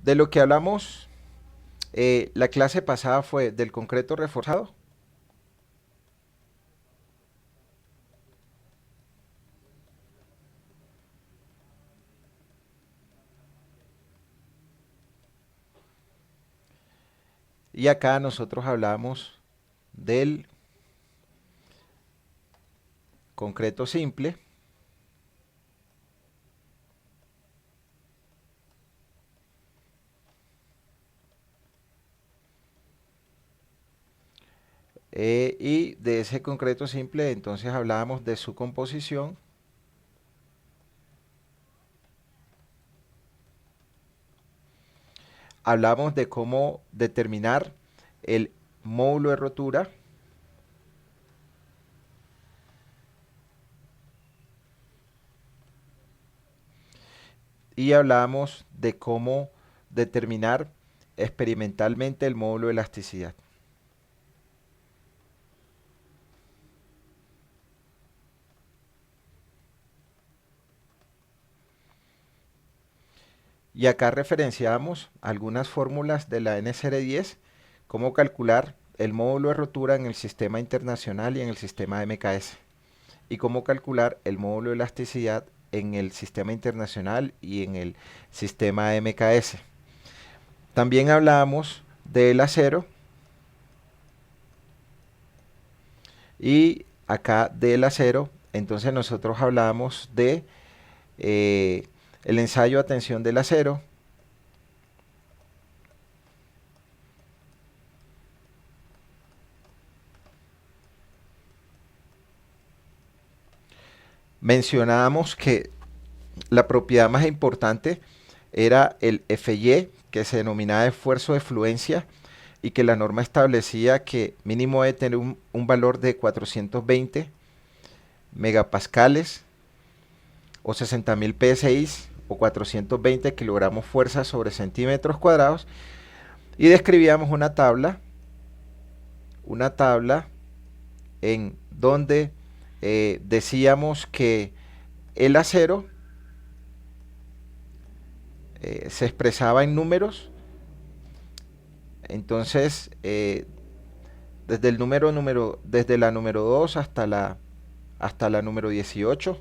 De lo que hablamos, la clase pasada fue del concreto reforzado. Y acá nosotros hablamos del concreto simple. Y de ese concreto simple entonces hablábamos de su composición. Hablamos de cómo determinar el módulo de rotura. Y hablamos de cómo determinar experimentalmente el módulo de elasticidad. Y acá referenciamos algunas fórmulas de la NSR10, cómo calcular el módulo de rotura en el sistema internacional y en el sistema de MKS, y cómo calcular el módulo de elasticidad en el sistema internacional y en el sistema de MKS. También hablamos del acero, y acá del acero, entonces nosotros hablamos de el ensayo a tensión del acero. Mencionábamos que la propiedad más importante era el FY, que se denominaba esfuerzo de fluencia, y que la norma establecía que mínimo debe tener un valor de 420 megapascales o 60.000 psi o 420 kilogramos fuerza sobre centímetros cuadrados, y describíamos una tabla en donde decíamos que el acero se expresaba en números. Entonces, desde la número 2 hasta la número 18.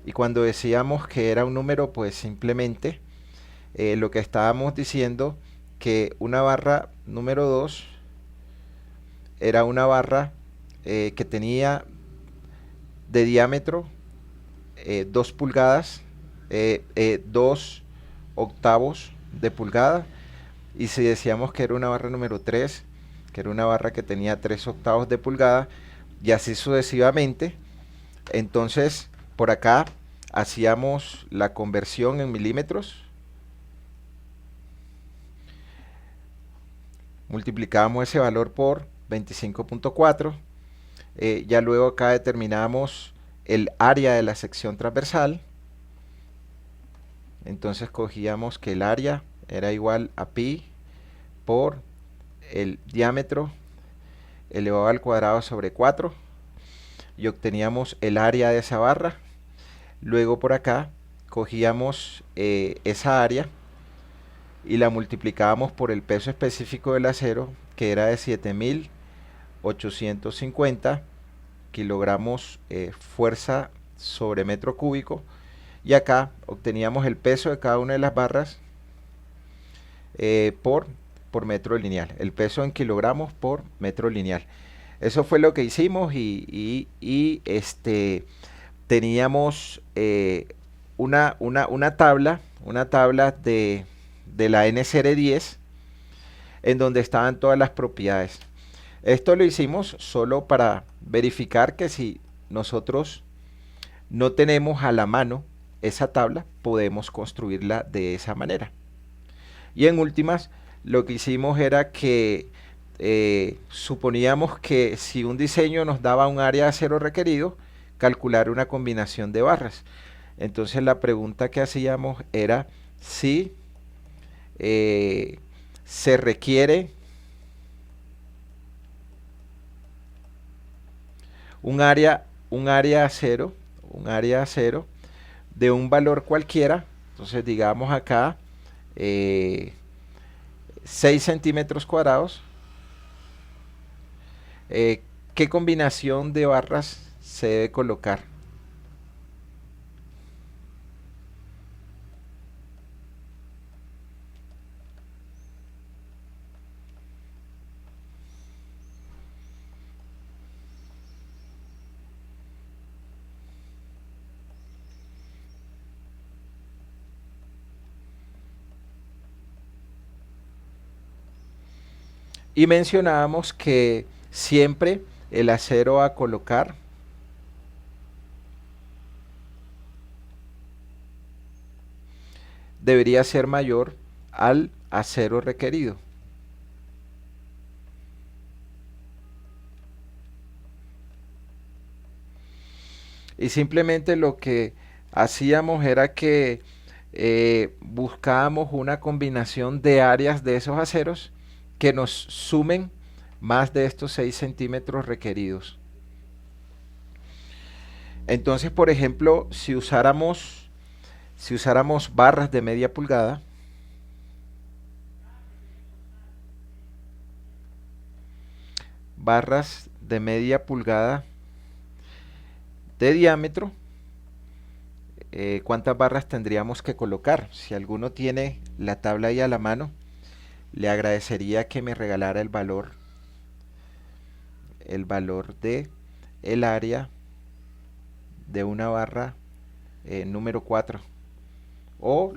Y cuando decíamos que era un número, pues simplemente lo que estábamos diciendo que una barra número 2 era una barra que tenía de diámetro 2 pulgadas, 2 octavos de pulgada. Y si decíamos que era una barra número 3, que era una barra que tenía 3 octavos de pulgada, y así sucesivamente, entonces por acá hacíamos la conversión en milímetros, multiplicábamos ese valor por 25.4, ya luego acá determinamos el área de la sección transversal. Entonces cogíamos que el área era igual a pi por el diámetro elevado al cuadrado sobre 4, y obteníamos el área de esa barra. Luego por acá cogíamos esa área y la multiplicábamos por el peso específico del acero, que era de 7.850 kilogramos fuerza sobre metro cúbico, y acá obteníamos el peso de cada una de las barras por metro lineal, el peso en kilogramos por metro lineal. Eso fue lo que hicimos, y teníamos una tabla de la NSR10 en donde estaban todas las propiedades. Esto lo hicimos solo para verificar que si nosotros no tenemos a la mano esa tabla, podemos construirla de esa manera. Y en últimas, lo que hicimos era que suponíamos que si un diseño nos daba un área de acero requerido, calcular una combinación de barras. Entonces la pregunta que hacíamos era si se requiere un área acero, un área acero de un valor cualquiera. Entonces digamos acá eh, 6 centímetros cuadrados, ¿qué combinación de barras se debe colocar? Y mencionábamos que siempre el acero a colocar debería ser mayor al acero requerido. Y simplemente lo que hacíamos era que buscábamos una combinación de áreas de esos aceros que nos sumen más de estos 6 centímetros requeridos. Entonces, por ejemplo, si usáramos barras de media pulgada, barras de media pulgada de diámetro, ¿cuántas barras tendríamos que colocar? Si alguno tiene la tabla ahí a la mano, le agradecería que me regalara el valor de el área de una barra número 4 o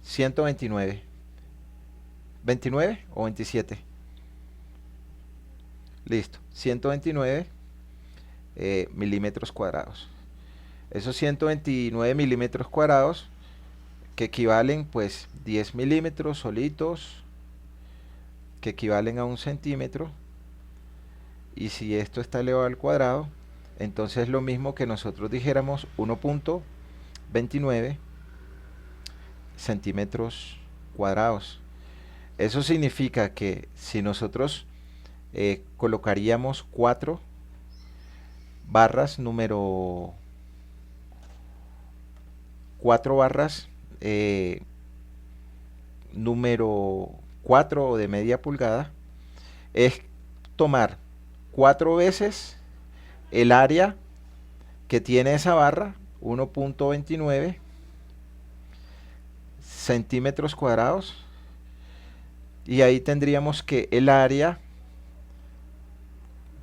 129. ¿29 o 27? Listo, 129 milímetros cuadrados. Esos 129 milímetros cuadrados que equivalen pues 10 milímetros solitos, que equivalen a 1 centímetro, y si esto está elevado al cuadrado, entonces es lo mismo que nosotros dijéramos 1.29 centímetros cuadrados. Eso significa que si nosotros colocaríamos 4 barras número 4 barras número 4 o de media pulgada, es tomar 4 veces el área que tiene esa barra, 1.29 centímetros cuadrados, y ahí tendríamos que el área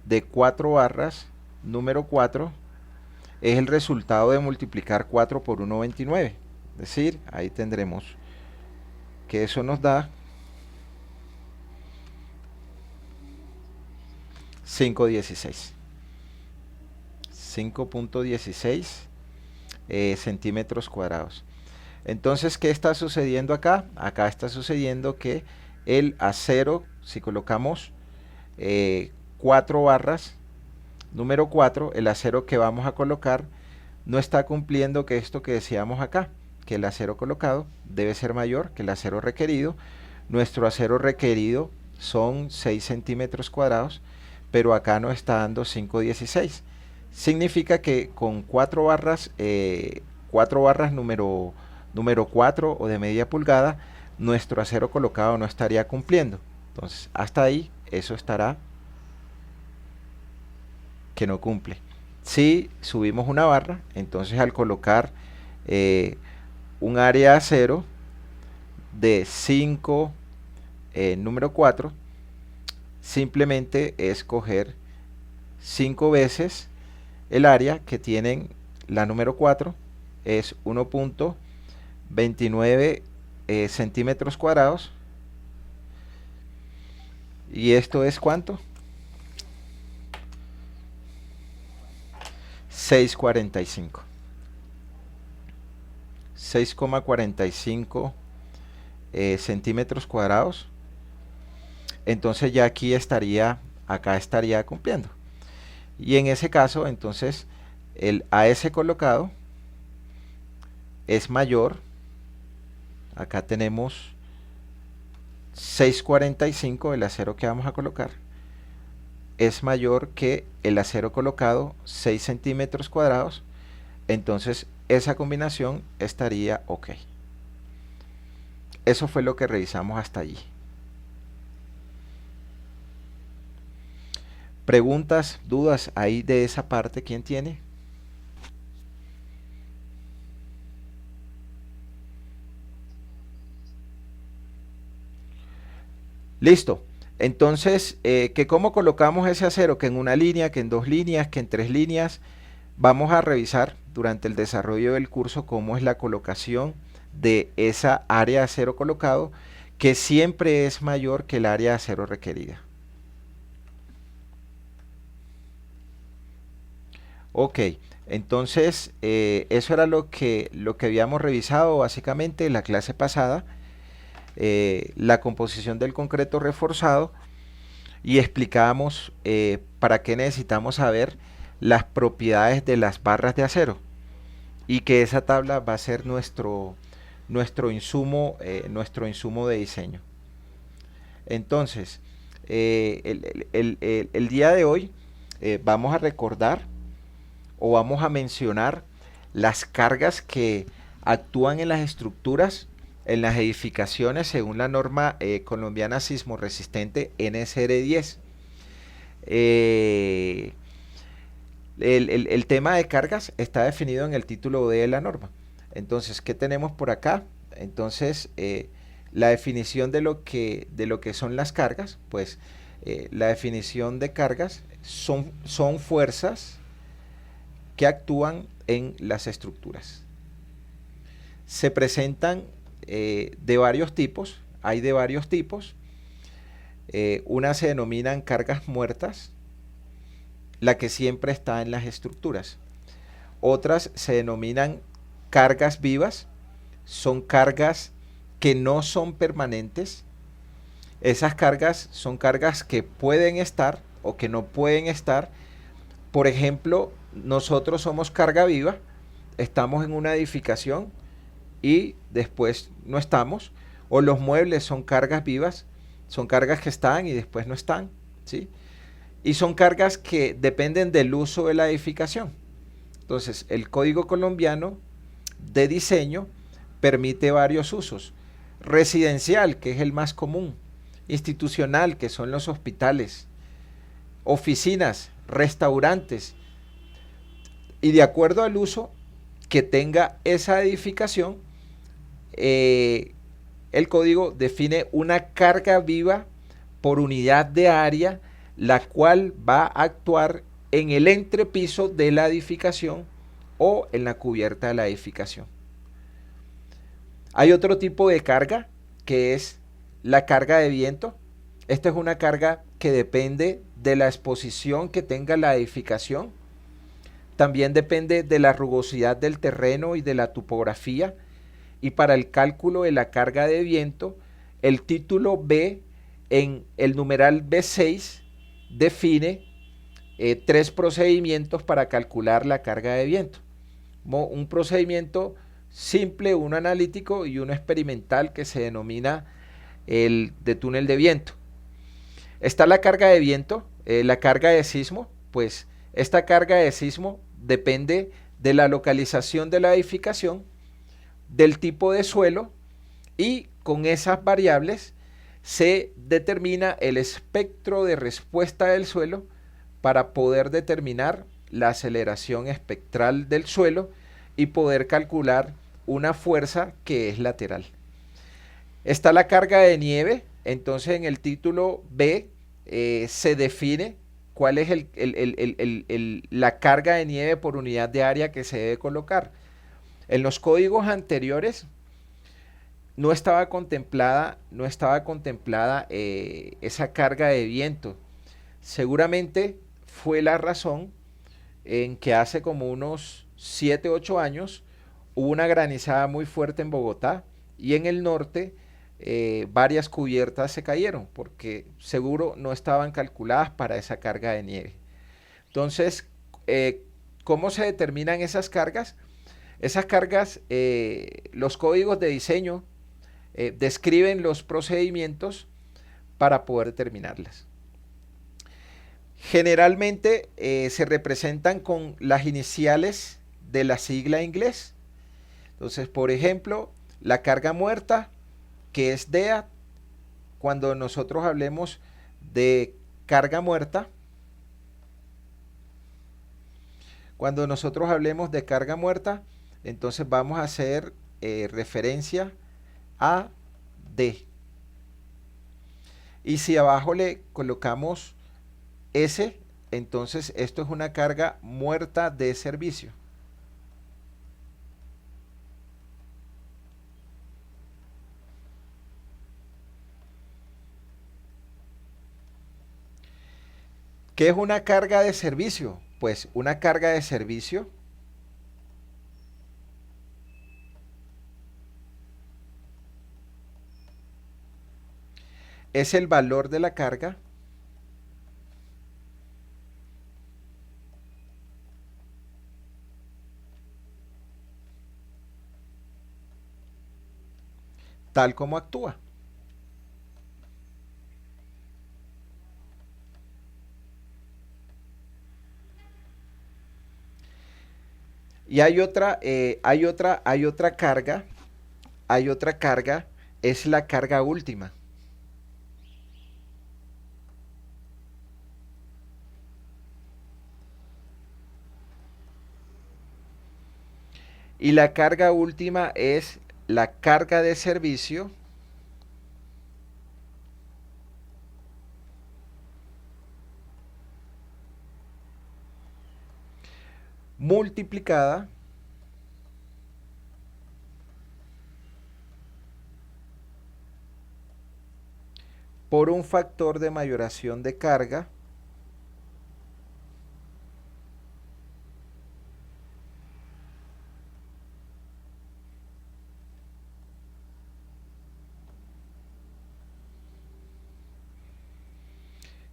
de 4 barras número 4 es el resultado de multiplicar 4 por 1.29. Es decir, ahí tendremos que eso nos da 5.16. 5.16 centímetros cuadrados. Entonces, ¿qué está sucediendo acá? Acá está sucediendo que el acero, si colocamos 4 barras, número 4, el acero que vamos a colocar no está cumpliendo que esto que decíamos acá, que el acero colocado debe ser mayor que el acero requerido. Nuestro acero requerido son 6 centímetros cuadrados, pero acá nos está dando 5.16. Significa que con 4 barras, 4 barras número 4 o de media pulgada, nuestro acero colocado no estaría cumpliendo. Entonces, hasta ahí, eso estará que no cumple. Si subimos una barra, entonces al colocar un área de acero de 5 número 4, simplemente es coger 5 veces el área que tienen la número 4, es 1.29 centímetros cuadrados, y esto es ¿cuánto? 6.45. 6,45 centímetros cuadrados. Entonces ya aquí estaría, acá estaría cumpliendo. Y en ese caso, entonces, el AS colocado es mayor. Acá tenemos 6.45, el acero que vamos a colocar es mayor que el acero colocado, 6 centímetros cuadrados. Entonces esa combinación estaría ok. Eso fue lo que revisamos hasta allí. ¿Preguntas, dudas ahí de esa parte? ¿Quién tiene? Listo. Entonces, ¿que cómo colocamos ese acero? Que en una línea, que en dos líneas, que en tres líneas. Vamos a revisar durante el desarrollo del curso cómo es la colocación de esa área de acero colocado, que siempre es mayor que el área de acero requerida. Ok, entonces eso era lo que habíamos revisado básicamente en la clase pasada, la composición del concreto reforzado, y explicábamos para qué necesitamos saber las propiedades de las barras de acero, y que esa tabla va a ser nuestro insumo de diseño. Entonces, el día de hoy vamos a recordar o vamos a mencionar las cargas que actúan en las estructuras, en las edificaciones, según la norma colombiana sismo resistente NSR10. El tema de cargas está definido en el título D de la norma. Entonces, ¿qué tenemos por acá? Entonces, la definición de lo que son las cargas, pues la definición de cargas son fuerzas que actúan en las estructuras. Se presentan de varios tipos, hay de varios tipos. Unas se denominan cargas muertas, la que siempre está en las estructuras. Otras se denominan cargas vivas, son cargas que no son permanentes. Esas cargas son cargas que pueden estar o que no pueden estar. Por ejemplo, nosotros somos carga viva, estamos en una edificación y después no estamos, o los muebles son cargas vivas, son cargas que están y después no están, ¿sí? Y son cargas que dependen del uso de la edificación. Entonces, el Código Colombiano de Diseño permite varios usos. Residencial, que es el más común. Institucional, que son los hospitales. Oficinas, restaurantes. Y de acuerdo al uso que tenga esa edificación, el código define una carga viva por unidad de área, la cual va a actuar en el entrepiso de la edificación o en la cubierta de la edificación. Hay otro tipo de carga que es la carga de viento. Esta es una carga que depende de la exposición que tenga la edificación. También depende de la rugosidad del terreno y de la topografía. Y para el cálculo de la carga de viento, el título B en el numeral B6 define 3 procedimientos para calcular la carga de viento. Un procedimiento simple, uno analítico y uno experimental que se denomina el de túnel de viento. Está la carga de viento, la carga de sismo, pues esta carga de sismo depende de la localización de la edificación, del tipo de suelo, y con esas variables se determina el espectro de respuesta del suelo para poder determinar la aceleración espectral del suelo y poder calcular una fuerza que es lateral. Está la carga de nieve. Entonces en el título B se define cuál es la carga de nieve por unidad de área que se debe colocar. En los códigos anteriores no estaba contemplada esa carga de viento. Seguramente fue la razón en que hace como unos 7, 8 años hubo una granizada muy fuerte en Bogotá, y en el norte varias cubiertas se cayeron porque seguro no estaban calculadas para esa carga de nieve. Entonces, ¿cómo se determinan esas cargas? Esas cargas, los códigos de diseño describen los procedimientos para poder determinarlas. Generalmente se representan con las iniciales de la sigla inglés. Entonces, por ejemplo, la carga muerta que es DEA, cuando nosotros hablemos de carga muerta, cuando nosotros hablemos de carga muerta, entonces vamos a hacer referencia a D. Y si abajo le colocamos S, entonces esto es una carga muerta de servicio. ¿Qué es una carga de servicio? Pues una carga de servicio es el valor de la carga tal como actúa. Y hay otra carga, es la carga última. Y la carga última es la carga de servicio multiplicada por un factor de mayoración de carga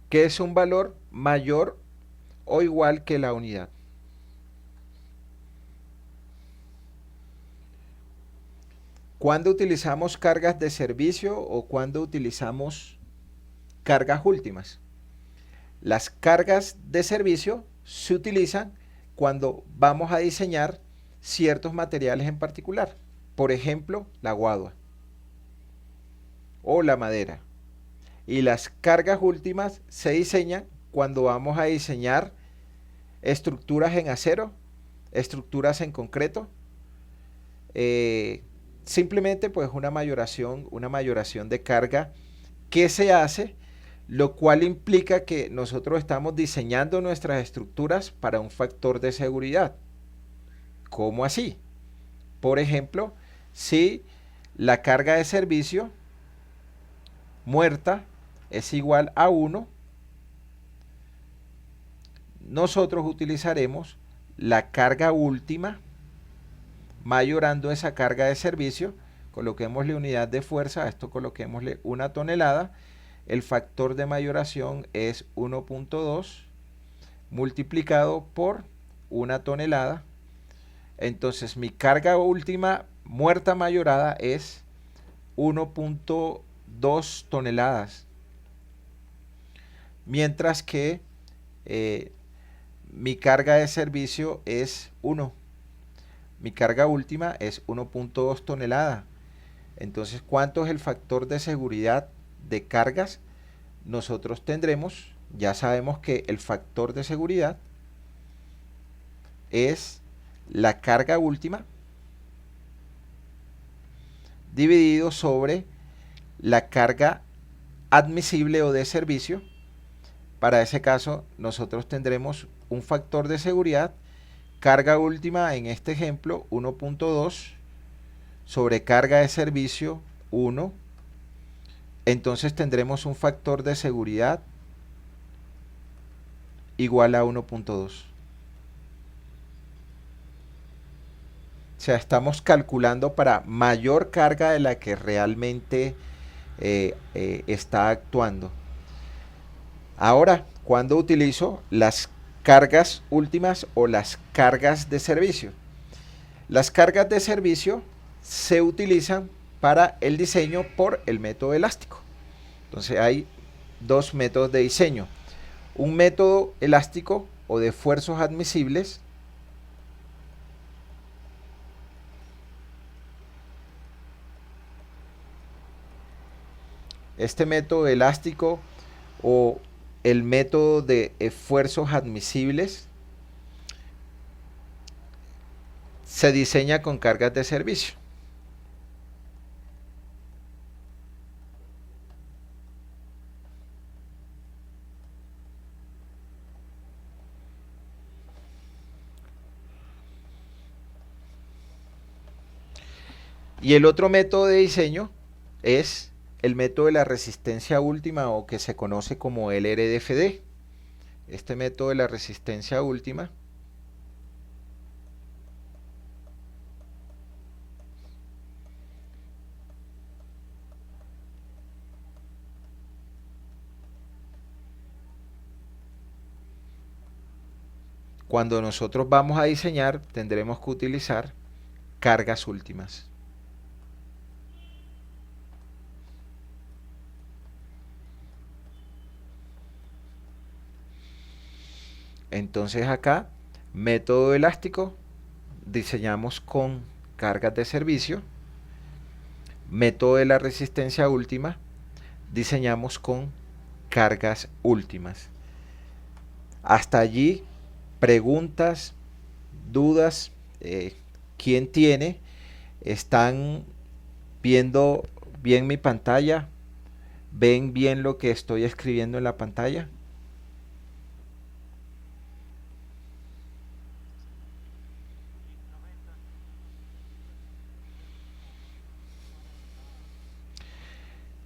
que es un valor mayor o igual que la unidad. ¿Cuándo utilizamos cargas de servicio o cuándo utilizamos cargas últimas? Las cargas de servicio se utilizan cuando vamos a diseñar ciertos materiales en particular. Por ejemplo, la guadua o la madera. Y las cargas últimas se diseñan cuando vamos a diseñar estructuras en acero, estructuras en concreto, simplemente pues una mayoración de carga que se hace, lo cual implica que nosotros estamos diseñando nuestras estructuras para un factor de seguridad. ¿Cómo así? Por ejemplo, si la carga de servicio muerta es igual a 1, nosotros utilizaremos la carga última mayorando esa carga de servicio. Coloquémosle unidad de fuerza, a esto coloquémosle 1 tonelada. El factor de mayoración es 1.2 multiplicado por 1 tonelada. Entonces mi carga última muerta mayorada es 1.2 toneladas. Mientras que mi carga de servicio es 1. Mi carga última es 1.2 toneladas. Entonces, ¿cuánto es el factor de seguridad de cargas? Nosotros tendremos, ya sabemos que el factor de seguridad es la carga última dividido sobre la carga admisible o de servicio. Para ese caso, nosotros tendremos un factor de seguridad, carga última en este ejemplo 1.2 sobre carga de servicio 1. Entonces tendremos un factor de seguridad igual a 1.2. O sea, estamos calculando para mayor carga de la que realmente está actuando. Ahora, ¿cuándo utilizo las cargas últimas o las cargas de servicio? Las cargas de servicio se utilizan para el diseño por el método elástico. Entonces hay dos métodos de diseño. Un método elástico o de esfuerzos admisibles Este método elástico o el método de esfuerzos admisibles se diseña con cargas de servicio. Y el otro método de diseño es el método de la resistencia última, o que se conoce como el RDFD. Este método de la resistencia última cuando nosotros vamos a diseñar tendremos que utilizar cargas últimas. Entonces acá, método elástico, diseñamos con cargas de servicio. Método de la resistencia última, diseñamos con cargas últimas. Hasta allí, preguntas, dudas, ¿quién tiene? ¿Están viendo bien mi pantalla? ¿Ven bien lo que estoy escribiendo en la pantalla?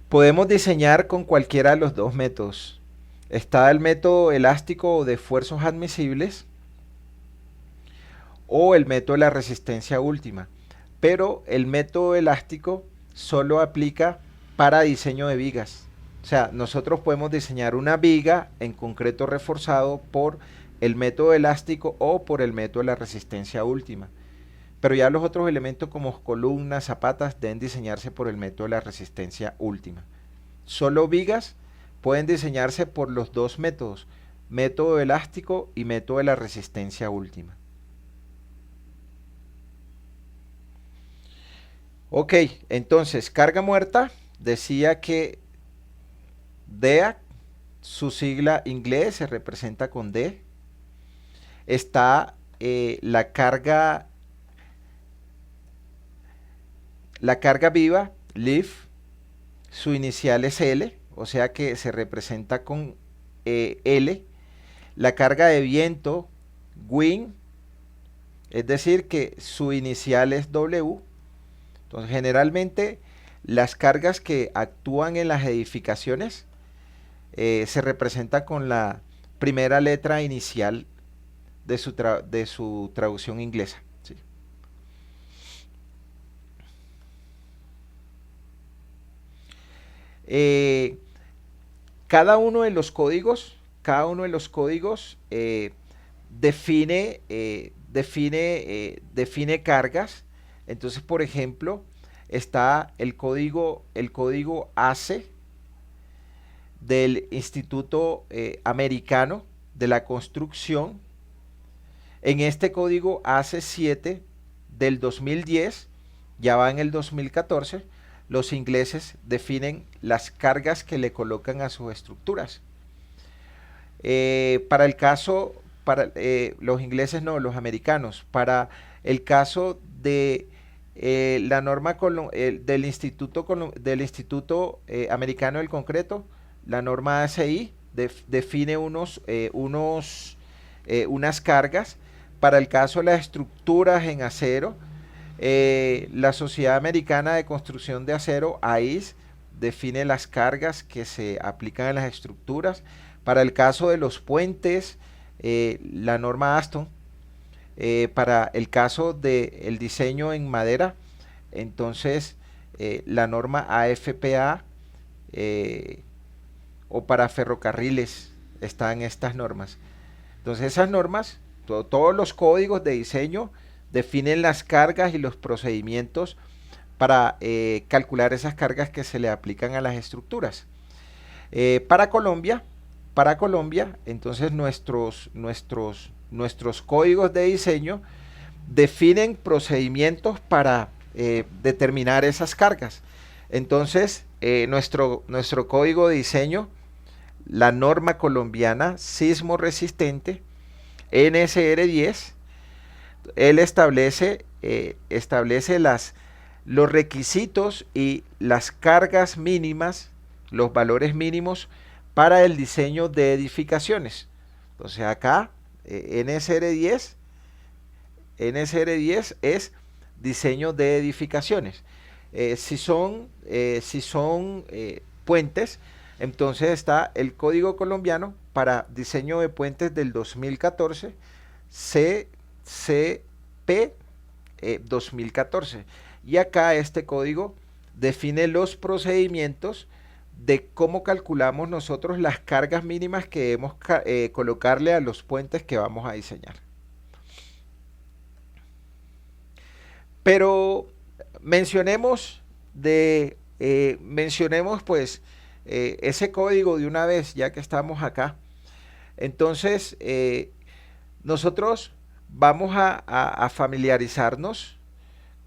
Podemos diseñar con cualquiera de los dos métodos. Está el método elástico de esfuerzos admisibles o el método de la resistencia última. Pero el método elástico solo aplica para diseño de vigas. O sea, nosotros podemos diseñar una viga en concreto reforzado por el método elástico o por el método de la resistencia última. Pero ya los otros elementos como columnas, zapatas, deben diseñarse por el método de la resistencia última. Solo vigas pueden diseñarse por los dos métodos, método elástico y método de la resistencia última. Ok, entonces carga muerta decía que DEA, su sigla inglés se representa con D. Está la carga viva, live, su inicial es L, o sea que se representa con L. La carga de viento, wind, es decir que su inicial es W. Entonces generalmente las cargas que actúan en las edificaciones se representan con la primera letra inicial de su traducción inglesa. ¿Sí? Cada uno de los códigos, define cargas. Entonces, por ejemplo, está el código ACE del Instituto Americano de la Construcción. En este código ACE 7 del 2010, ya va en el 2014, los ingleses definen las cargas que le colocan a sus estructuras. Para el caso, los ingleses no, los americanos, para el caso de la norma del Instituto Americano del Concreto, la norma ASI define unas cargas. Para el caso de las estructuras en acero, la Sociedad Americana de Construcción de Acero, AIS, define las cargas que se aplican en las estructuras. Para el caso de los puentes, la norma Aston. Para el caso del diseño en madera, entonces la norma AFPA, o para ferrocarriles están estas normas. Entonces esas normas, todos los códigos de diseño definen las cargas y los procedimientos para calcular esas cargas que se le aplican a las estructuras. Para Colombia, entonces nuestros códigos de diseño definen procedimientos para determinar esas cargas. Entonces, nuestro código de diseño, la norma colombiana sismo resistente, NSR10, él establece los requisitos y las cargas mínimas, los valores mínimos para el diseño de edificaciones. Entonces acá, NSR10 es diseño de edificaciones. Si son puentes, entonces está el Código Colombiano para diseño de puentes del 2014, CCP 2014. Y acá este código define los procedimientos de cómo calculamos nosotros las cargas mínimas que debemos colocarle a los puentes que vamos a diseñar. Pero mencionemos pues ese código de una vez, ya que estamos acá. Entonces, nosotros vamos a familiarizarnos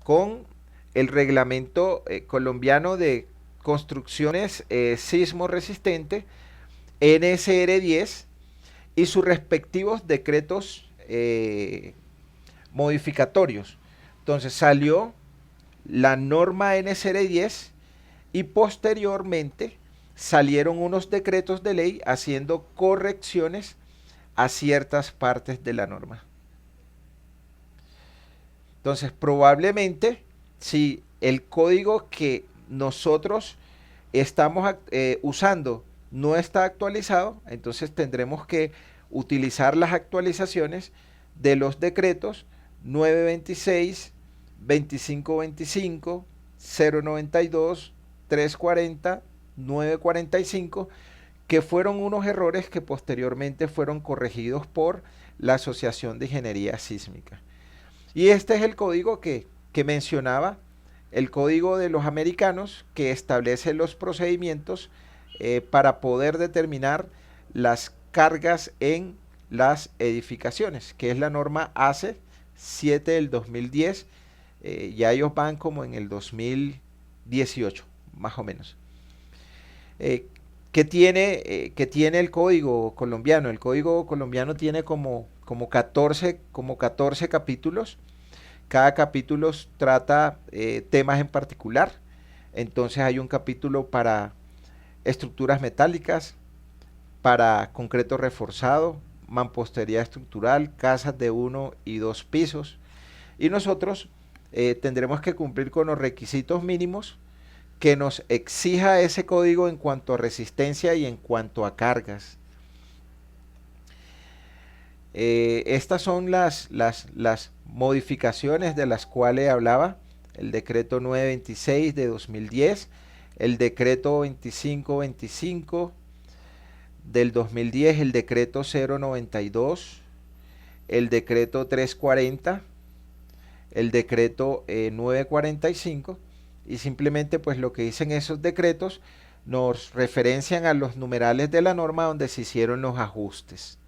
con el reglamento colombiano de construcciones sismo resistente, NSR10, y sus respectivos decretos modificatorios. Entonces salió la norma NSR10 y posteriormente salieron unos decretos de ley haciendo correcciones a ciertas partes de la norma. Entonces, probablemente, si el código que nosotros estamos usando no está actualizado, entonces tendremos que utilizar las actualizaciones de los decretos 926, 2525, 092, 340, 945, que fueron unos errores que posteriormente fueron corregidos por la Asociación de Ingeniería Sísmica. Y este es el código que mencionaba, el código de los americanos, que establece los procedimientos para poder determinar las cargas en las edificaciones, que es la norma ACE 7 del 2010. Ya ellos van como en el 2018, más o menos. ¿Qué tiene el código colombiano? El código colombiano tiene como 14 capítulos. Cada capítulo trata temas en particular. Entonces hay un capítulo para estructuras metálicas, para concreto reforzado, mampostería estructural, casas de 1 y 2 pisos. Y nosotros tendremos que cumplir con los requisitos mínimos que nos exija ese código en cuanto a resistencia y en cuanto a cargas. Estas son las modificaciones de las cuales hablaba el decreto 926 de 2010, el decreto 2525 del 2010, el decreto 092, el decreto 340, el decreto 945, y simplemente pues lo que dicen esos decretos nos referencian a los numerales de la norma donde se hicieron los ajustes.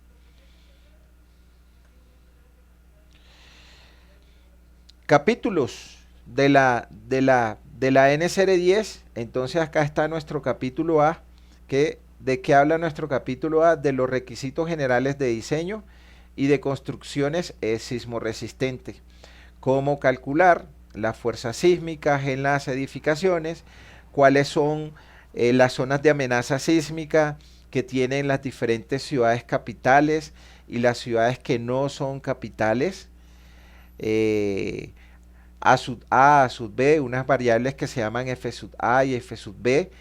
Capítulos de la NSR10. Entonces acá está nuestro capítulo A. ¿De qué habla nuestro capítulo A? De los requisitos generales de diseño y de construcciones sismoresistentes. Cómo calcular las fuerzas sísmicas en las edificaciones, cuáles son las zonas de amenaza sísmica que tienen las diferentes ciudades capitales y las ciudades que no son capitales. A sub A, A sub B, unas variables que se llaman F sub A y F sub B,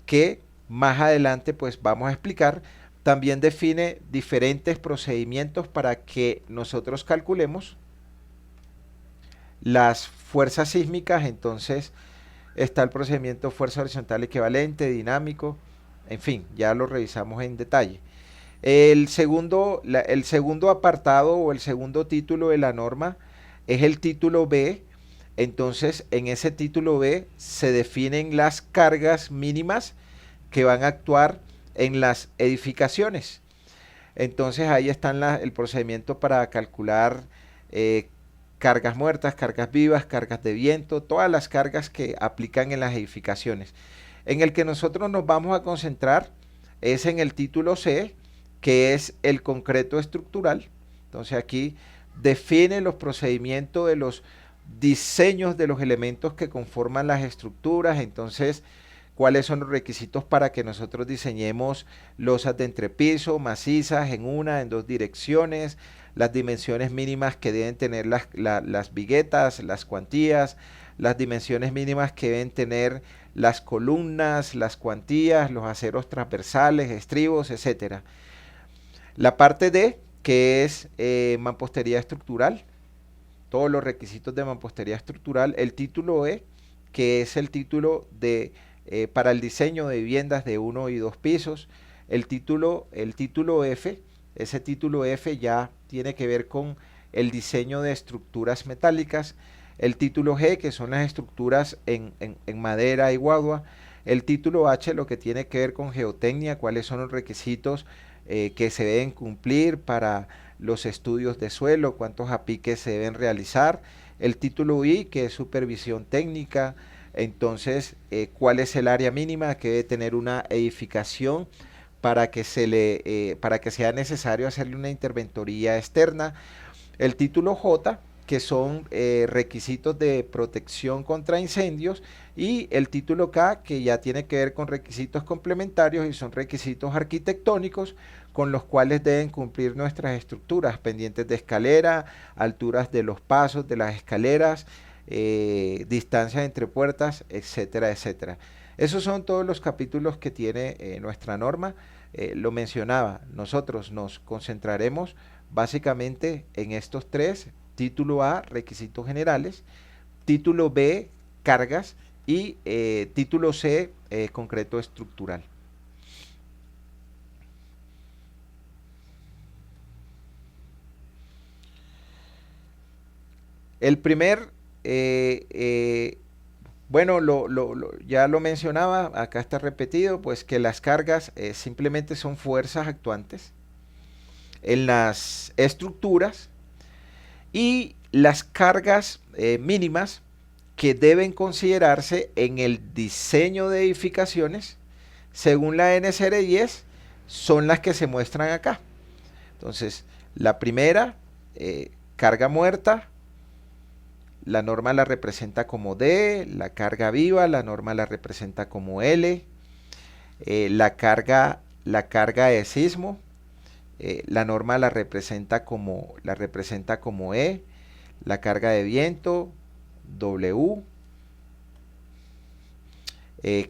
que más adelante pues vamos a explicar. También define diferentes procedimientos para que nosotros calculemos las fuerzas sísmicas. Entonces está el procedimiento fuerza horizontal equivalente, dinámico, en fin, ya lo revisamos en detalle. El segundo apartado o el segundo título de la norma es el título B. Entonces en ese título B se definen las cargas mínimas que van a actuar en las edificaciones. Entonces ahí está el procedimiento para calcular cargas muertas, cargas vivas, cargas de viento, todas las cargas que aplican en las edificaciones. En el que nosotros nos vamos a concentrar es en el título C, que es el concreto estructural. Entonces aquí define los procedimientos de los diseños de los elementos que conforman las estructuras. Entonces, cuáles son los requisitos para que nosotros diseñemos losas de entrepiso, macizas, en una, en dos direcciones, las dimensiones mínimas que deben tener las viguetas, las cuantías, las dimensiones mínimas que deben tener las columnas, las cuantías, los aceros transversales, estribos, etcétera. La parte D, que es mampostería estructural, todos los requisitos de mampostería estructural. El título E, que es el título de para el diseño de viviendas de 1 y 2 pisos. El título F, ese título F ya tiene que ver con el diseño de estructuras metálicas. El título G, que son las estructuras en madera y guadua. El título H, lo que tiene que ver con geotecnia, cuáles son los requisitos que se deben cumplir para los estudios de suelo, cuántos apiques se deben realizar. El título I, que es supervisión técnica. Entonces, ¿cuál es el área mínima que debe tener una edificación para que sea necesario hacerle una interventoría externa? El título J, que son requisitos de protección contra incendios, y el título K, que ya tiene que ver con requisitos complementarios y son requisitos arquitectónicos con los cuales deben cumplir nuestras estructuras, pendientes de escalera, alturas de los pasos de las escaleras, distancias entre puertas, etcétera, etcétera. Esos son todos los capítulos que tiene nuestra norma. Lo mencionaba, nosotros nos concentraremos básicamente en estos tres: título A, requisitos generales; título B, cargas; y título C, concreto estructural. El primer, bueno, ya lo mencionaba, acá está repetido, pues que las cargas simplemente son fuerzas actuantes en las estructuras, y las cargas mínimas que deben considerarse en el diseño de edificaciones, según la NCR 10, son las que se muestran acá. Entonces, la primera, carga muerta, la norma la representa como D; la carga viva, la norma la representa como L; la carga de sismo, la norma la representa como E; la carga de viento, W;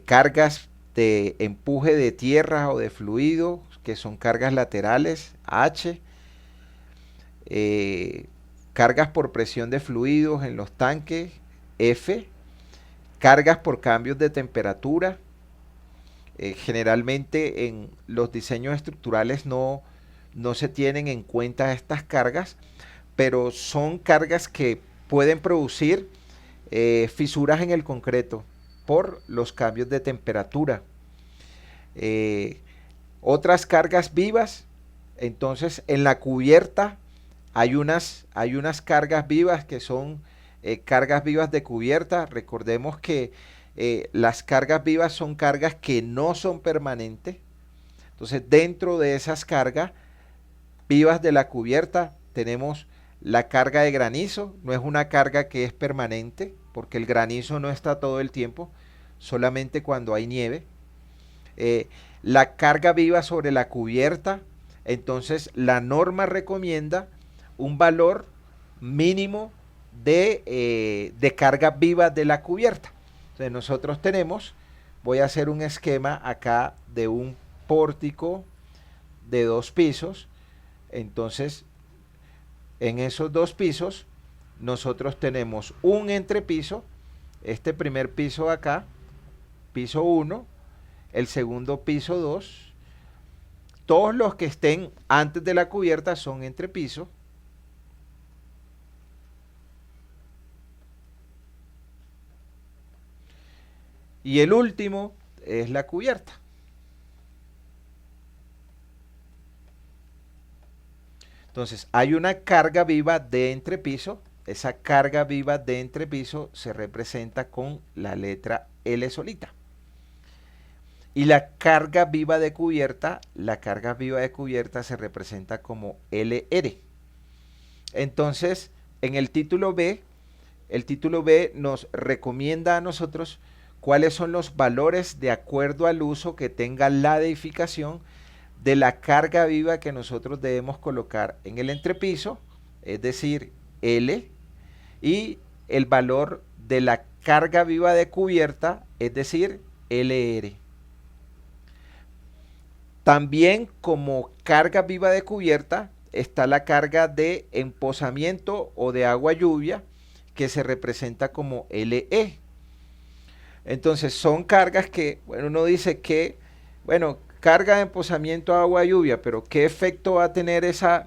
cargas de empuje de tierra o de fluido, que son cargas laterales, H; cargas por presión de fluidos en los tanques, F; cargas por cambios de temperatura. Generalmente en los diseños estructurales no se tienen en cuenta estas cargas, pero son cargas que pueden producir fisuras en el concreto por los cambios de temperatura. Otras cargas vivas, entonces en la cubierta hay unas cargas vivas que son cargas vivas de cubierta. Recordemos que las cargas vivas son cargas que no son permanentes. Entonces, dentro de esas cargas vivas de la cubierta tenemos la carga de granizo. No es una carga que es permanente, porque el granizo no está todo el tiempo, solamente cuando hay nieve. La carga viva sobre la cubierta, entonces la norma recomienda un valor mínimo de carga viva de la cubierta. Entonces nosotros tenemos, voy a hacer un esquema acá de un pórtico de 2 pisos. Entonces, en esos 2 pisos, nosotros tenemos un entrepiso, este primer piso acá, piso 1, el segundo piso 2. Todos los que estén antes de la cubierta son entrepiso. Y el último es la cubierta. Entonces, hay una carga viva de entrepiso esa carga viva de entrepiso se representa con la letra L solita. Y la carga viva de cubierta se representa como LR. Entonces, en el título B nos recomienda a nosotros cuáles son los valores de acuerdo al uso que tenga la edificación de la carga viva que nosotros debemos colocar en el entrepiso, es decir, L, y el valor de la carga viva de cubierta, es decir, LR. También como carga viva de cubierta está la carga de empozamiento o de agua lluvia, que se representa como LE. Entonces son cargas que, bueno, uno dice que, bueno, carga de empozamiento agua lluvia, pero ¿qué efecto va a tener esa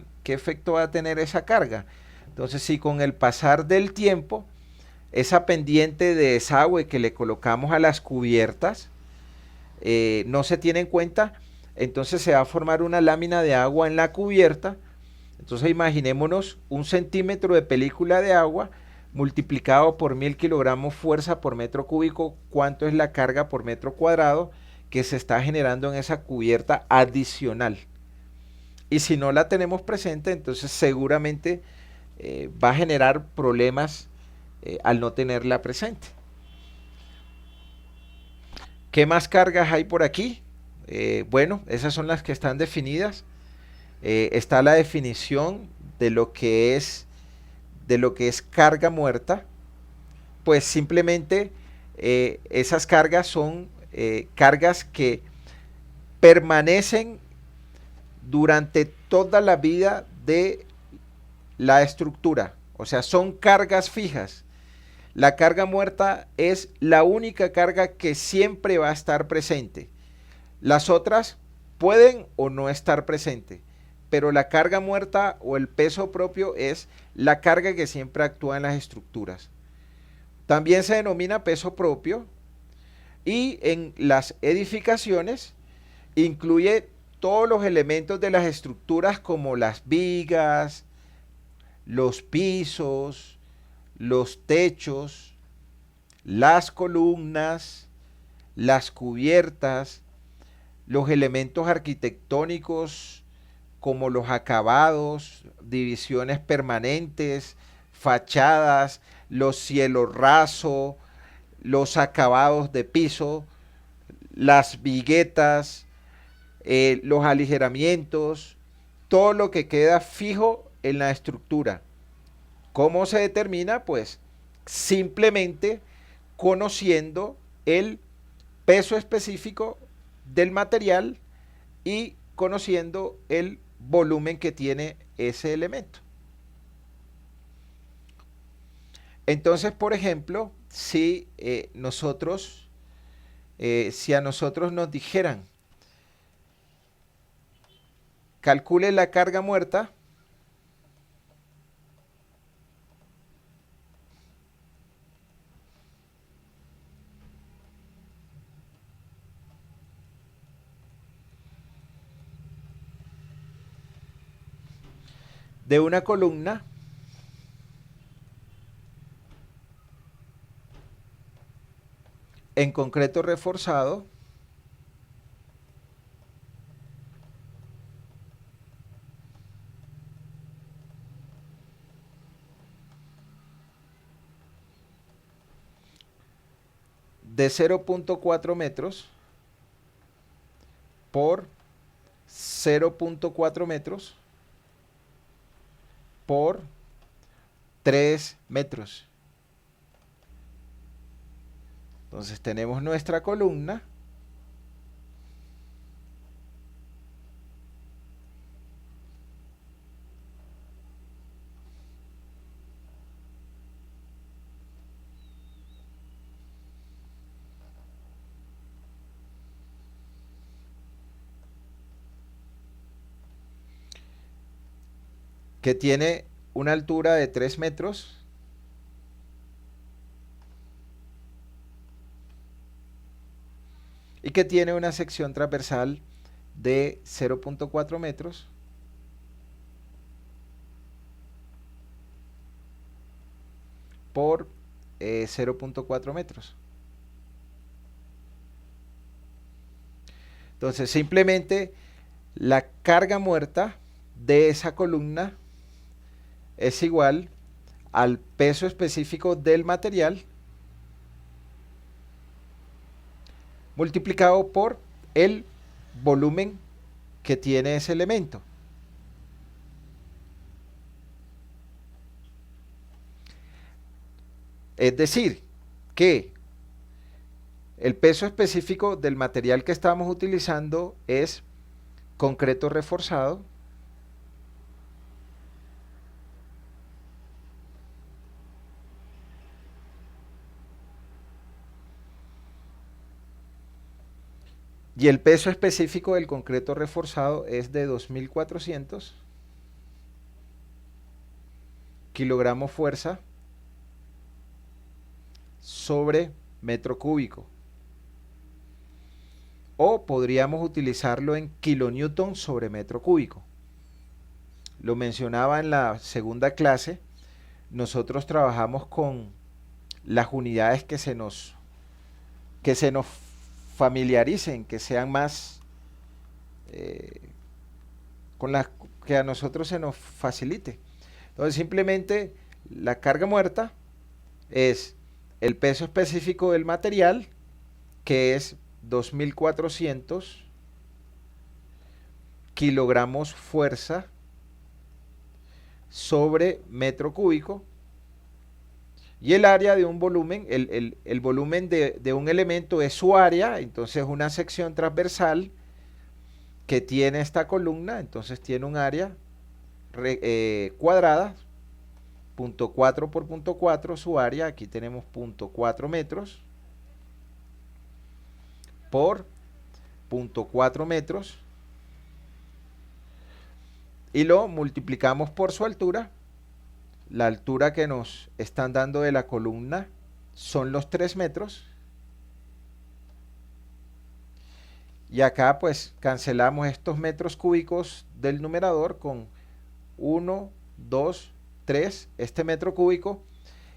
carga? Entonces, si con el pasar del tiempo, esa pendiente de desagüe que le colocamos a las cubiertas no se tiene en cuenta, entonces se va a formar una lámina de agua en la cubierta. Entonces imaginémonos 1 centímetro de película de agua multiplicado por 1000 kilogramos fuerza por metro cúbico, cuánto es la carga por metro cuadrado que se está generando en esa cubierta adicional. Y si no la tenemos presente, entonces seguramente va a generar problemas al no tenerla presente. ¿Qué más cargas hay por aquí? Bueno, esas son las que están definidas. Está la definición de lo que es carga muerta. Pues simplemente esas cargas son cargas que permanecen durante toda la vida de la estructura, o sea, son cargas fijas. La carga muerta es la única carga que siempre va a estar presente. Las otras pueden o no estar presente, pero la carga muerta o el peso propio es la carga que siempre actúa en las estructuras. También se denomina peso propio y en las edificaciones incluye todos los elementos de las estructuras como las vigas, los pisos, los techos, las columnas, las cubiertas, los elementos arquitectónicos como los acabados, divisiones permanentes, fachadas, los cielos rasos, los acabados de piso, las viguetas, los aligeramientos, todo lo que queda fijo en la estructura. ¿Cómo se determina? Pues simplemente conociendo el peso específico del material y conociendo el volumen que tiene ese elemento. Entonces, por ejemplo, si a nosotros nos dijeran, calcule la carga muerta, de una columna en concreto reforzado de 0.4 metros por 0.4 metros por 3 metros. Entonces tenemos nuestra columna. Que tiene una altura de 3 metros y que tiene una sección transversal de 0.4 metros por 0.4 metros. Entonces simplemente la carga muerta de esa columna es igual al peso específico del material multiplicado por el volumen que tiene ese elemento. Es decir, que el peso específico del material que estamos utilizando es concreto reforzado y el peso específico del concreto reforzado es de 2400 kilogramos fuerza sobre metro cúbico. O podríamos utilizarlo en kilonewton sobre metro cúbico. Lo mencionaba en la segunda clase, nosotros trabajamos con las unidades que se nos familiaricen, que sean más, con las que a nosotros se nos facilite. Entonces simplemente la carga muerta es el peso específico del material, que es 2400 kilogramos fuerza sobre metro cúbico, y el área de un volumen, el volumen de un elemento es su área, entonces una sección transversal que tiene esta columna, entonces tiene un área cuadrada, punto 4 por punto 4 su área, aquí tenemos punto 4 metros por punto 4 metros, y lo multiplicamos por su altura. La altura que nos están dando de la columna son los 3 metros. Y acá pues cancelamos estos metros cúbicos del numerador con 1, 2, 3, este metro cúbico,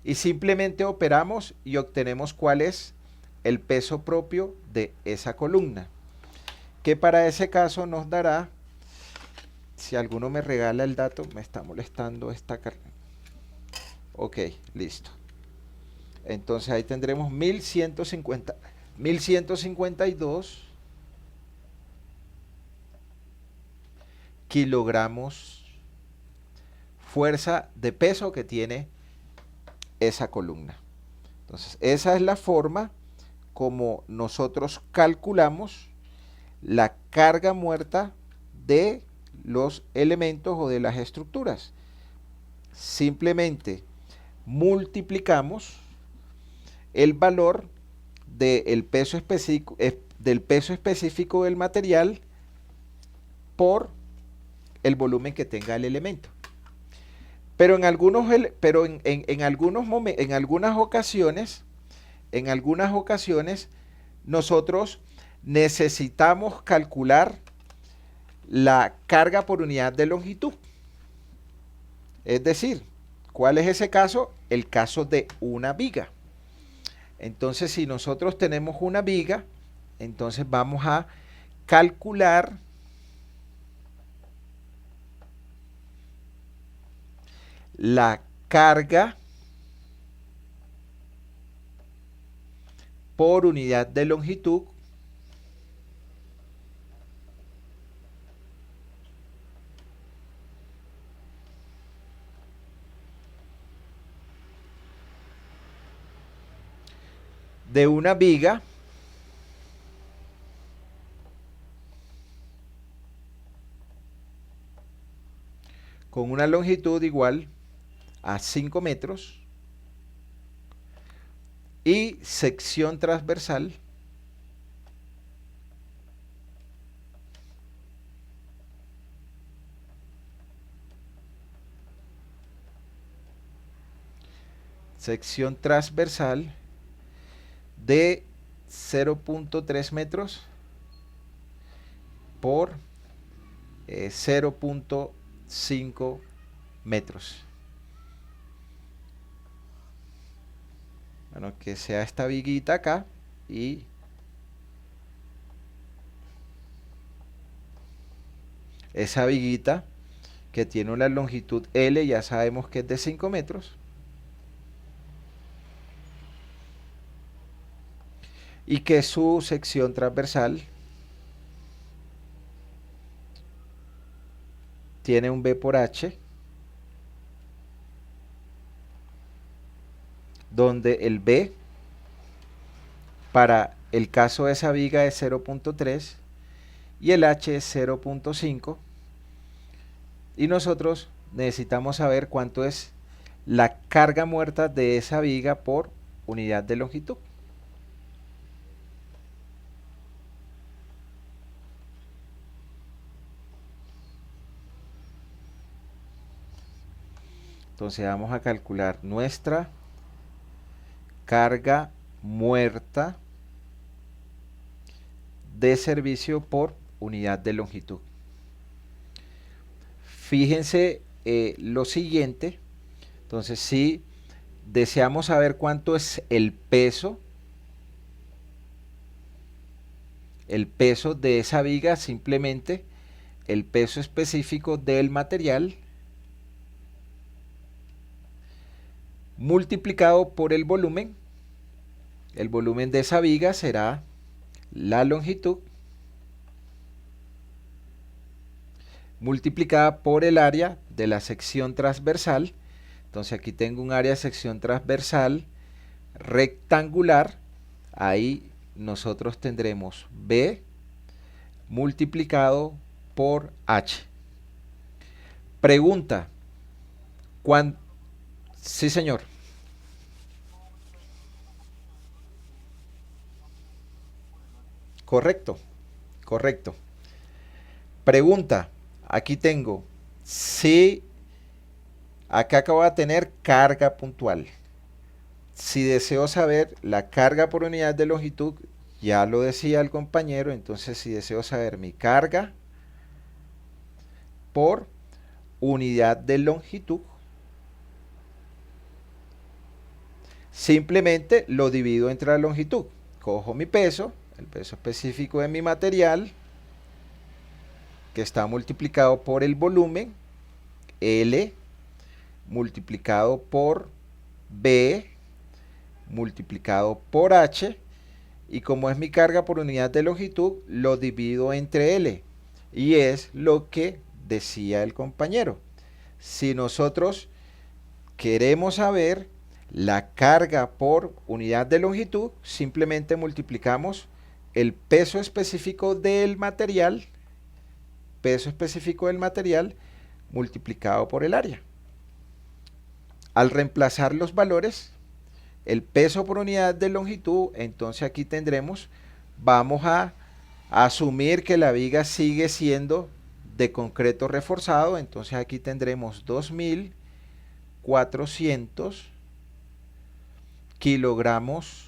y simplemente operamos y obtenemos cuál es el peso propio de esa columna, que para ese caso nos dará, si alguno me regala el dato, me está molestando esta carga. Ok, listo. Entonces ahí tendremos 1152 kilogramos fuerza de peso que tiene esa columna. Entonces esa es la forma como nosotros calculamos la carga muerta de los elementos o de las estructuras. Simplemente multiplicamos el valor del peso específico del material por el volumen que tenga el elemento. Pero en algunas ocasiones nosotros necesitamos calcular la carga por unidad de longitud. Es decir, ¿cuál es ese caso? El caso de una viga. Entonces, si nosotros tenemos una viga, entonces vamos a calcular la carga por unidad de longitud de una viga con una longitud igual a 5 metros y sección transversal de 0.3 metros por 0.5 metros. bueno, que sea esta viguita acá y esa viguita que tiene una longitud L, ya sabemos que es de 5 metros, y que su sección transversal tiene un B por H, donde el B para el caso de esa viga es 0.3 y el H es 0.5, y nosotros necesitamos saber cuánto es la carga muerta de esa viga por unidad de longitud. Entonces vamos a calcular nuestra carga muerta de servicio por unidad de longitud. Fíjense lo siguiente. Entonces, si deseamos saber cuánto es el peso de esa viga, simplemente el peso específico del material multiplicado por el volumen. El volumen de esa viga será la longitud multiplicada por el área de la sección transversal. Entonces aquí tengo un área de sección transversal rectangular. Ahí nosotros tendremos B multiplicado por H. Pregunta. Sí, señor. Correcto, correcto. Pregunta. Aquí tengo, si acá acabo de tener carga puntual. Si deseo saber la carga por unidad de longitud, ya lo decía el compañero, entonces si deseo saber mi carga por unidad de longitud, simplemente lo divido entre la longitud. Cojo mi peso, el peso específico de mi material, que está multiplicado por el volumen, L, multiplicado por B, multiplicado por H, y como es mi carga por unidad de longitud, lo divido entre L, y es lo que decía el compañero. Si nosotros queremos saber la carga por unidad de longitud, simplemente multiplicamos el peso específico del material, multiplicado por el área. Al reemplazar los valores, el peso por unidad de longitud, entonces aquí tendremos, vamos a asumir que la viga sigue siendo de concreto reforzado, entonces aquí tendremos 2400 kilogramos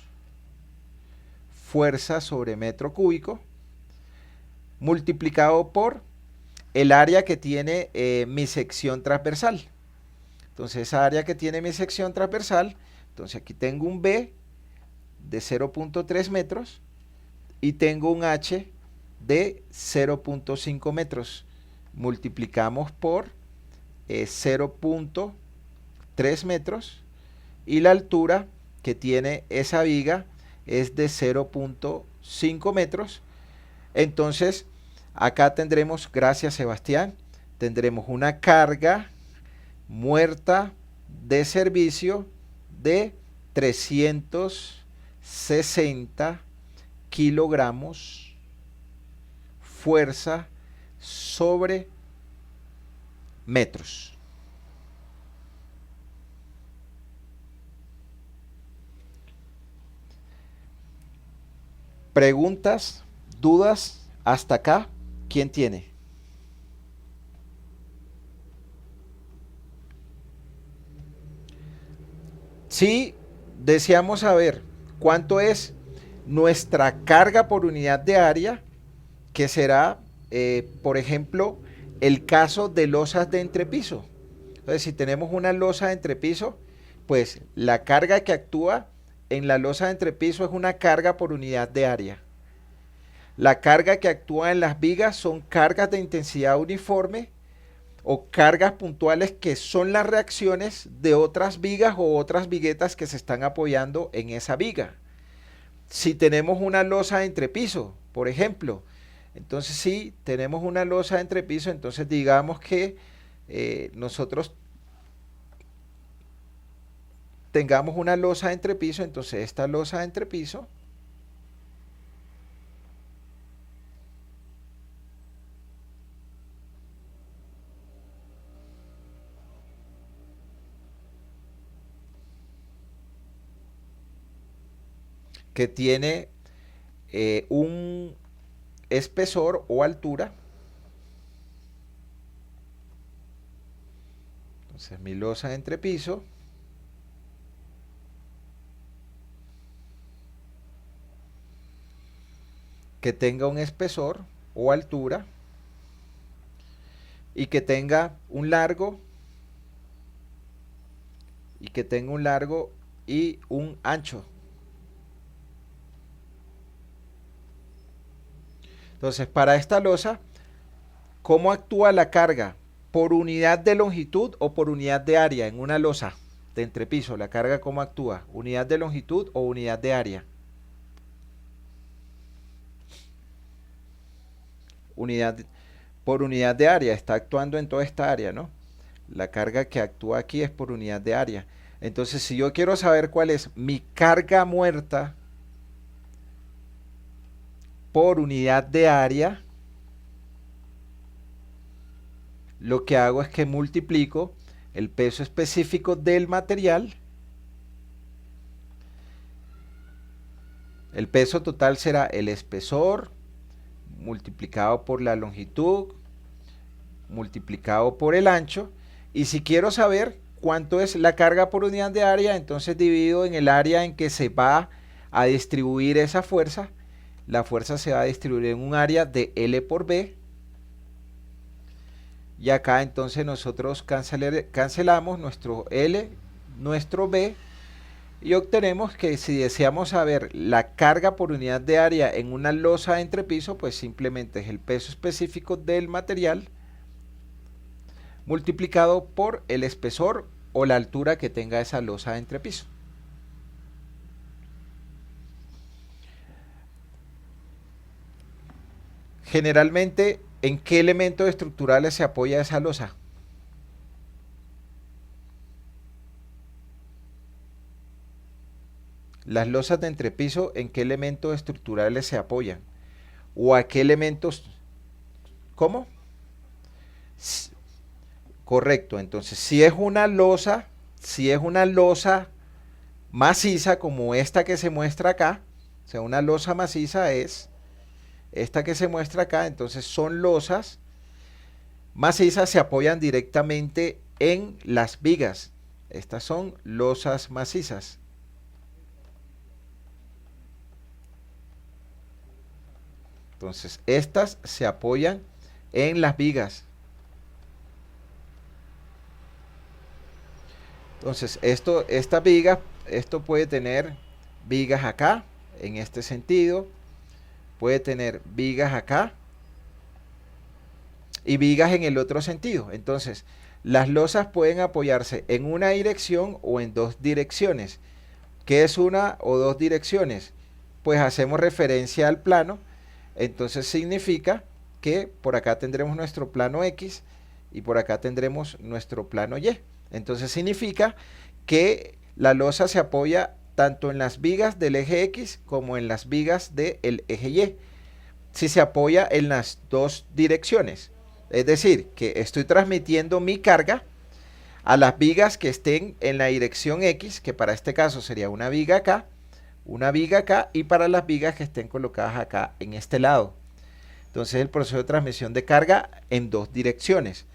fuerza sobre metro cúbico, multiplicado por el área que tiene mi sección transversal. Entonces esa área que tiene mi sección transversal, entonces aquí tengo un B de 0.3 metros y tengo un H de 0.5 metros. Multiplicamos por 0.3 metros y la altura que tiene esa viga es de 0.5 metros. Entonces acá tendremos, gracias Sebastián, tendremos una carga muerta de servicio de 360 kilogramos fuerza sobre metros. Preguntas, dudas, hasta acá, ¿quién tiene? Si deseamos saber cuánto es nuestra carga por unidad de área, que será, por ejemplo, el caso de losas de entrepiso. Entonces, si tenemos una losa de entrepiso, pues la carga que actúa en la losa de entrepiso es una carga por unidad de área. La carga que actúa en las vigas son cargas de intensidad uniforme o cargas puntuales que son las reacciones de otras vigas o otras viguetas que se están apoyando en esa viga. Si tenemos una losa de entrepiso, por ejemplo, entonces si tenemos una losa de entrepiso, entonces digamos que nosotros tengamos una losa de entrepiso, entonces esta losa de entrepiso que tiene un espesor o altura. Entonces mi losa de entrepiso que tenga un espesor o altura y que tenga un largo y un ancho. Entonces, para esta losa, ¿cómo actúa la carga? ¿Por unidad de longitud o por unidad de área en una losa de entrepiso? ¿La carga cómo actúa? ¿Unidad de longitud o unidad de área? Por unidad de área, está actuando en toda esta área, ¿no? La carga que actúa aquí es por unidad de área. Entonces, si yo quiero saber cuál es mi carga muerta por unidad de área, lo que hago es que multiplico el peso específico del material. El peso total será el espesor multiplicado por la longitud multiplicado por el ancho. Y si quiero saber cuánto es la carga por unidad de área, entonces divido en el área en que se va a distribuir esa fuerza. La fuerza se va a distribuir en un área de L por B. Y acá entonces nosotros cancelamos nuestro L, nuestro B, y obtenemos que si deseamos saber la carga por unidad de área en una losa de entrepiso, pues simplemente es el peso específico del material multiplicado por el espesor o la altura que tenga esa losa de entrepiso. Generalmente, ¿en qué elementos estructurales se apoya esa losa? Las losas de entrepiso, ¿en qué elementos estructurales se apoyan? ¿O a qué elementos? ¿Cómo? Correcto, entonces si es una losa maciza como esta que se muestra acá, o sea, una losa maciza es esta que se muestra acá, entonces son losas macizas, se apoyan directamente en las vigas. Estas son losas macizas. Entonces, estas se apoyan en las vigas. Entonces, esto puede tener vigas acá, en este sentido. Puede tener vigas acá y vigas en el otro sentido. Entonces, las losas pueden apoyarse en una dirección o en dos direcciones. ¿Qué es una o dos direcciones? Pues hacemos referencia al plano. Entonces significa que por acá tendremos nuestro plano X y por acá tendremos nuestro plano Y. Entonces significa que la losa se apoya tanto en las vigas del eje X como en las vigas del eje Y. Si se apoya en las dos direcciones. Es decir, que estoy transmitiendo mi carga a las vigas que estén en la dirección X, que para este caso sería una viga acá, y para las vigas que estén colocadas acá en este lado. Entonces el proceso de transmisión de carga en dos direcciones.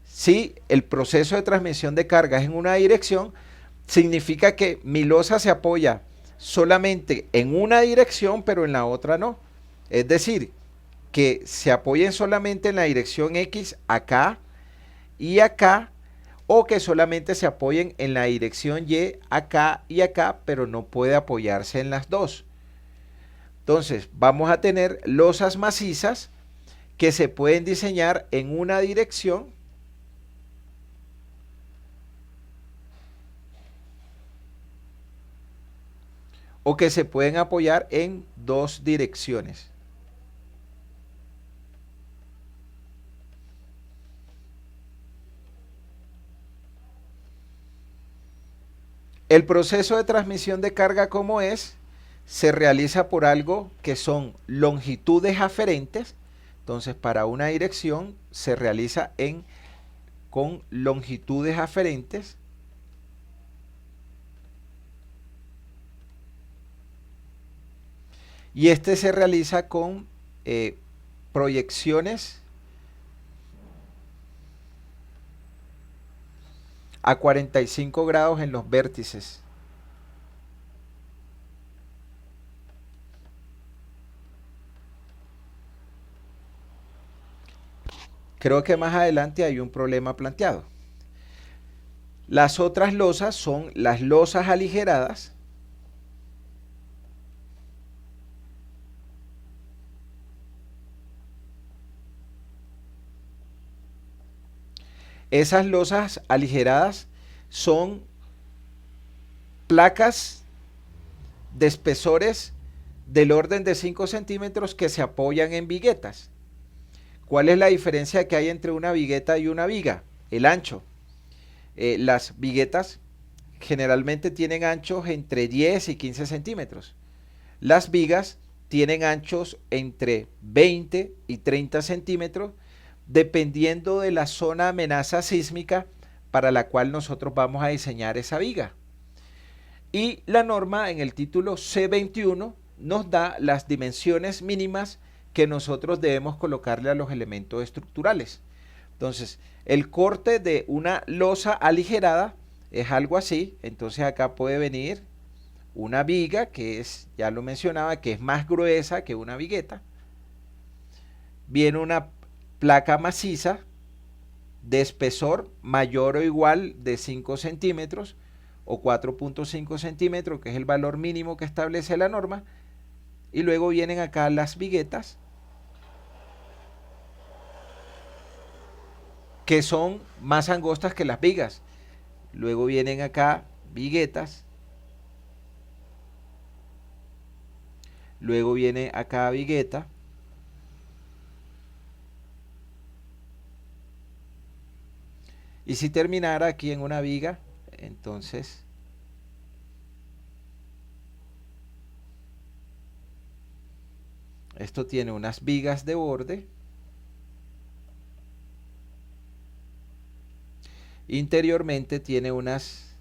Si el proceso de transmisión de carga es en una dirección, significa que mi losa se apoya solamente en una dirección, pero en la otra no. Es decir, que se apoyen solamente en la dirección X acá y acá, o que solamente se apoyen en la dirección Y acá y acá, pero no puede apoyarse en las dos. Entonces vamos a tener losas macizas que se pueden diseñar en una dirección o que se pueden apoyar en dos direcciones. El proceso de transmisión de carga, como es, se realiza por algo que son longitudes aferentes. Entonces, para una dirección se realiza con longitudes aferentes. Y este se realiza con proyecciones a 45 grados en los vértices. Creo que más adelante hay un problema planteado. Las otras losas son las losas aligeradas. Esas losas aligeradas son placas de espesores del orden de 5 centímetros que se apoyan en viguetas. ¿Cuál es la diferencia que hay entre una vigueta y una viga? El ancho. Las viguetas generalmente tienen anchos entre 10 y 15 centímetros. Las vigas tienen anchos entre 20 y 30 centímetros, dependiendo de la zona amenaza sísmica para la cual nosotros vamos a diseñar esa viga. Y la norma en el título C21 nos da las dimensiones mínimas que nosotros debemos colocarle a los elementos estructurales. Entonces, el corte de una losa aligerada es algo así. Entonces acá puede venir una viga que es, ya lo mencionaba, que es más gruesa que una vigueta. Viene una placa maciza de espesor mayor o igual de 5 centímetros o 4.5 centímetros, que es el valor mínimo que establece la norma. Y luego vienen acá las viguetas, que son más angostas que las vigas. Luego vienen acá viguetas. Luego viene acá vigueta. Y si terminara aquí en una viga, entonces esto tiene unas vigas de borde. Interiormente tiene unas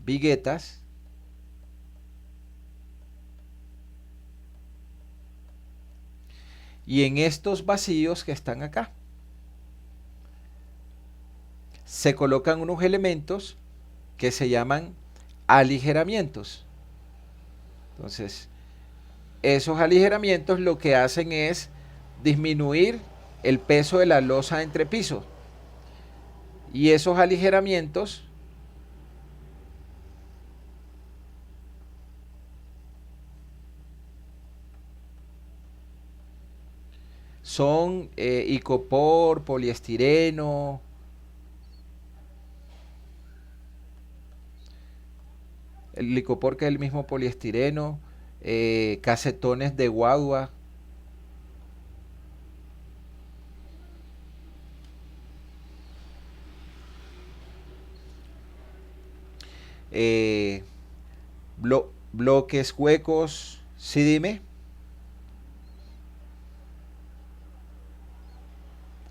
viguetas. Y en estos vacíos que están acá se colocan unos elementos que se llaman aligeramientos. Entonces, esos aligeramientos lo que hacen es disminuir el peso de la losa entre pisos. Y esos aligeramientos son icopor, poliestireno, el icopor, que es el mismo poliestireno, casetones de guadua, bloques huecos. ¿Sí, dime?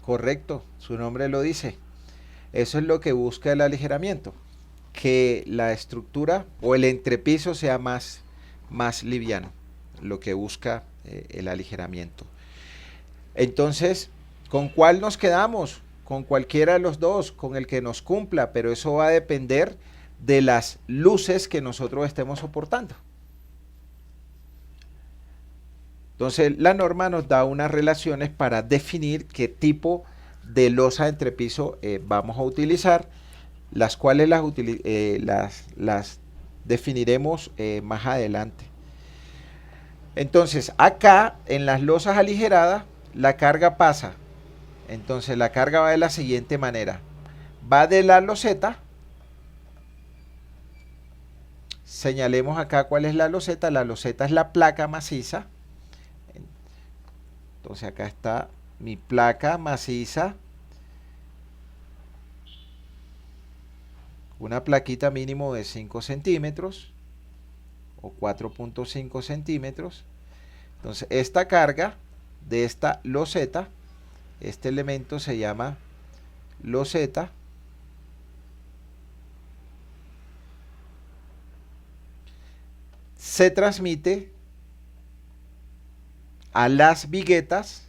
Correcto, su nombre lo dice. Eso es lo que busca el aligeramiento, que la estructura o el entrepiso sea más liviano, lo que busca el aligeramiento. Entonces, ¿con cuál nos quedamos? Con cualquiera de los dos, con el que nos cumpla, pero eso va a depender de las luces que nosotros estemos soportando. Entonces, la norma nos da unas relaciones para definir qué tipo de losa de entrepiso vamos a utilizar, las cuales las definiremos más adelante. Entonces, acá en las losas aligeradas, la carga pasa. Entonces, la carga va de la siguiente manera. Va de la loseta. Señalemos acá cuál es la loseta. La loseta es la placa maciza. Entonces, acá está mi placa maciza. Una plaquita mínimo de 5 centímetros o 4.5 centímetros. Entonces, esta carga de esta loseta, este elemento se llama loseta. Se transmite a las viguetas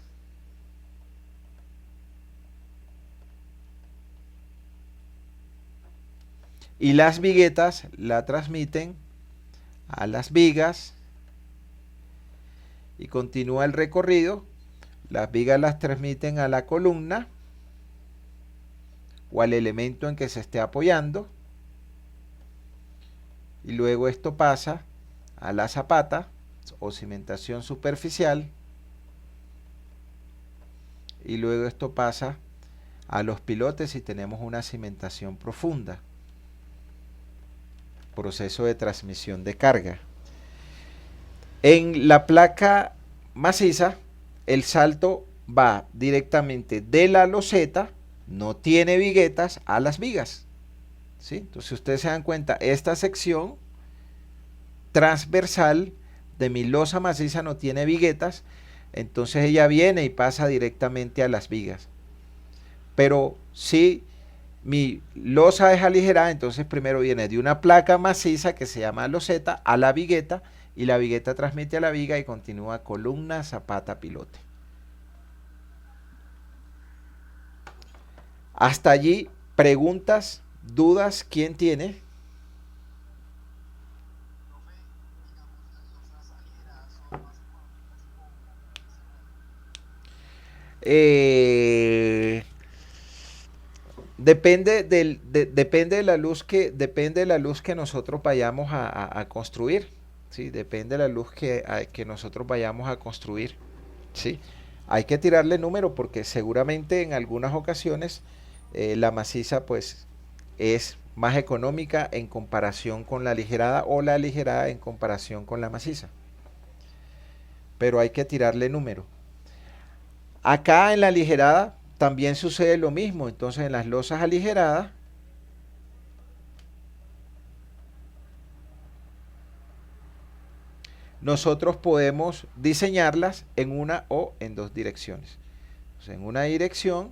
y las viguetas la transmiten a las vigas y continúa el recorrido. Las vigas las transmiten a la columna o al elemento en que se esté apoyando y luego esto pasa a la zapata o cimentación superficial y luego esto pasa a los pilotes si tenemos una cimentación profunda. Proceso de transmisión de carga. En la placa maciza, el salto va directamente de la loseta, no tiene viguetas, a las vigas. ¿Sí? Entonces, si ustedes se dan cuenta, esta sección transversal de mi losa maciza no tiene viguetas, entonces ella viene y pasa directamente a las vigas. Pero si mi losa es aligerada, entonces primero viene de una placa maciza que se llama loseta a la vigueta y la vigueta transmite a la viga y continúa columna, zapata, pilote. Hasta allí, preguntas, dudas, ¿quién tiene? Depende de la luz que nosotros vayamos a construir. ¿Sí? Depende de la luz que nosotros vayamos a construir. ¿Sí? Hay que tirarle número porque seguramente en algunas ocasiones la maciza pues es más económica en comparación con la aligerada o la aligerada en comparación con la maciza. Pero hay que tirarle número. Acá en la aligerada también sucede lo mismo. Entonces en las losas aligeradas nosotros podemos diseñarlas en una o en dos direcciones. Entonces, en una dirección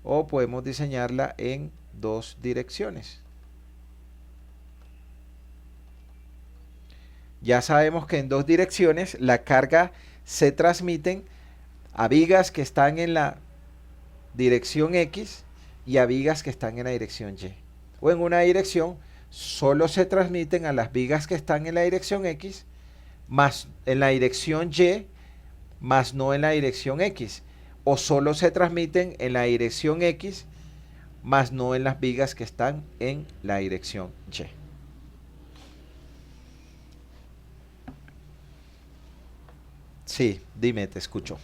o podemos diseñarla en dos direcciones. Ya sabemos que en dos direcciones la carga se transmiten a vigas que están en la dirección X y a vigas que están en la dirección Y. O en una dirección solo se transmiten a las vigas que están en la dirección X, más en la dirección Y, más no en la dirección X. O solo se transmiten en la dirección X, más no en las vigas que están en la dirección Y. Sí, dime, te escucho.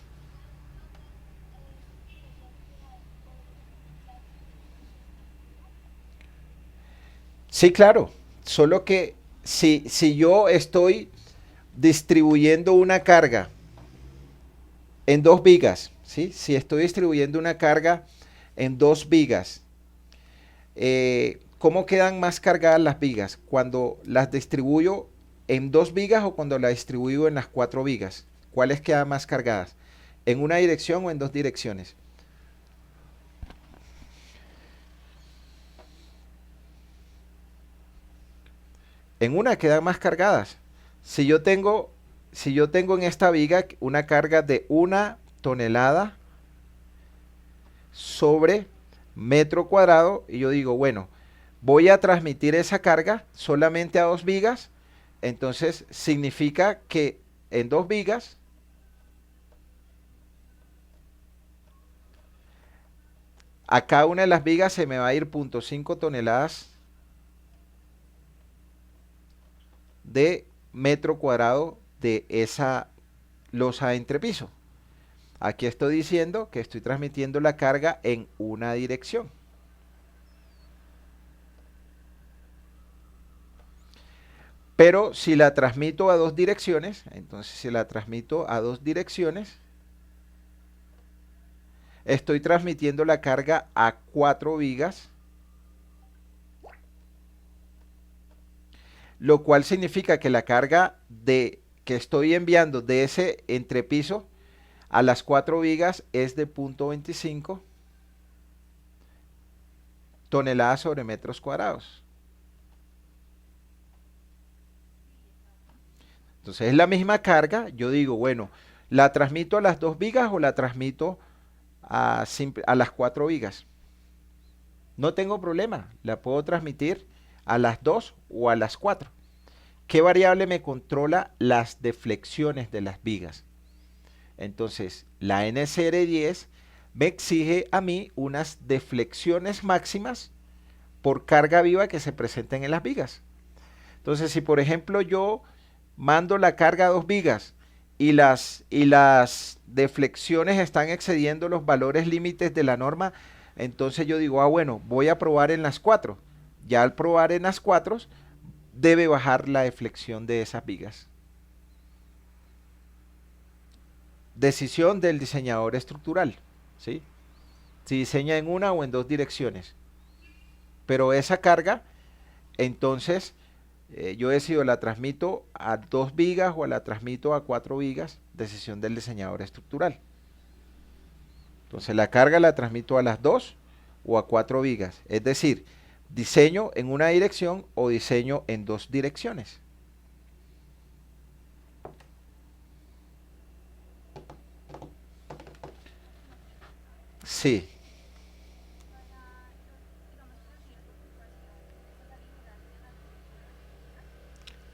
Sí, claro, solo que si yo estoy distribuyendo una carga en dos vigas, ¿sí? Si estoy distribuyendo una carga en dos vigas, ¿cómo quedan más cargadas las vigas? ¿Cuando las distribuyo en dos vigas o cuando las distribuyo en las cuatro vigas? ¿Cuáles quedan más cargadas? ¿En una dirección o en dos direcciones? En una quedan más cargadas. Si yo tengo, si yo tengo en esta viga una carga de 1 tonelada sobre metro cuadrado y yo digo, bueno, voy a transmitir esa carga solamente a dos vigas, entonces significa que en dos vigas a cada una de las vigas se me va a ir 0.5 toneladas de metro cuadrado de esa losa de entrepiso. Aquí estoy diciendo que estoy transmitiendo la carga en una dirección. Pero si la transmito a dos direcciones, entonces si la transmito a dos direcciones, estoy transmitiendo la carga a 4 vigas, lo cual significa que la carga que estoy enviando de ese entrepiso a las 4 vigas es de 0.25 toneladas sobre metros cuadrados. Entonces es la misma carga. Yo digo, bueno, ¿la transmito a las 2 vigas o la transmito a las 4 vigas? No tengo problema, la puedo transmitir a las 2 o a las 4. ¿Qué variable me controla las deflexiones de las vigas? Entonces, la NCR10 me exige a mí unas deflexiones máximas por carga viva que se presenten en las vigas. Entonces, si por ejemplo yo mando la carga a 2 vigas y las deflexiones están excediendo los valores límites de la norma, entonces yo digo, bueno, voy a probar en las 4. Ya al probar en las 4, debe bajar la deflexión de esas vigas. Decisión del diseñador estructural, ¿sí? Si diseña en una o en dos direcciones. Pero esa carga, entonces, yo decido, la transmito a 2 vigas o la transmito a 4 vigas, decisión del diseñador estructural. Entonces la carga la transmito a las 2 o a 4 vigas, es decir, diseño en una dirección o diseño en dos direcciones. Sí.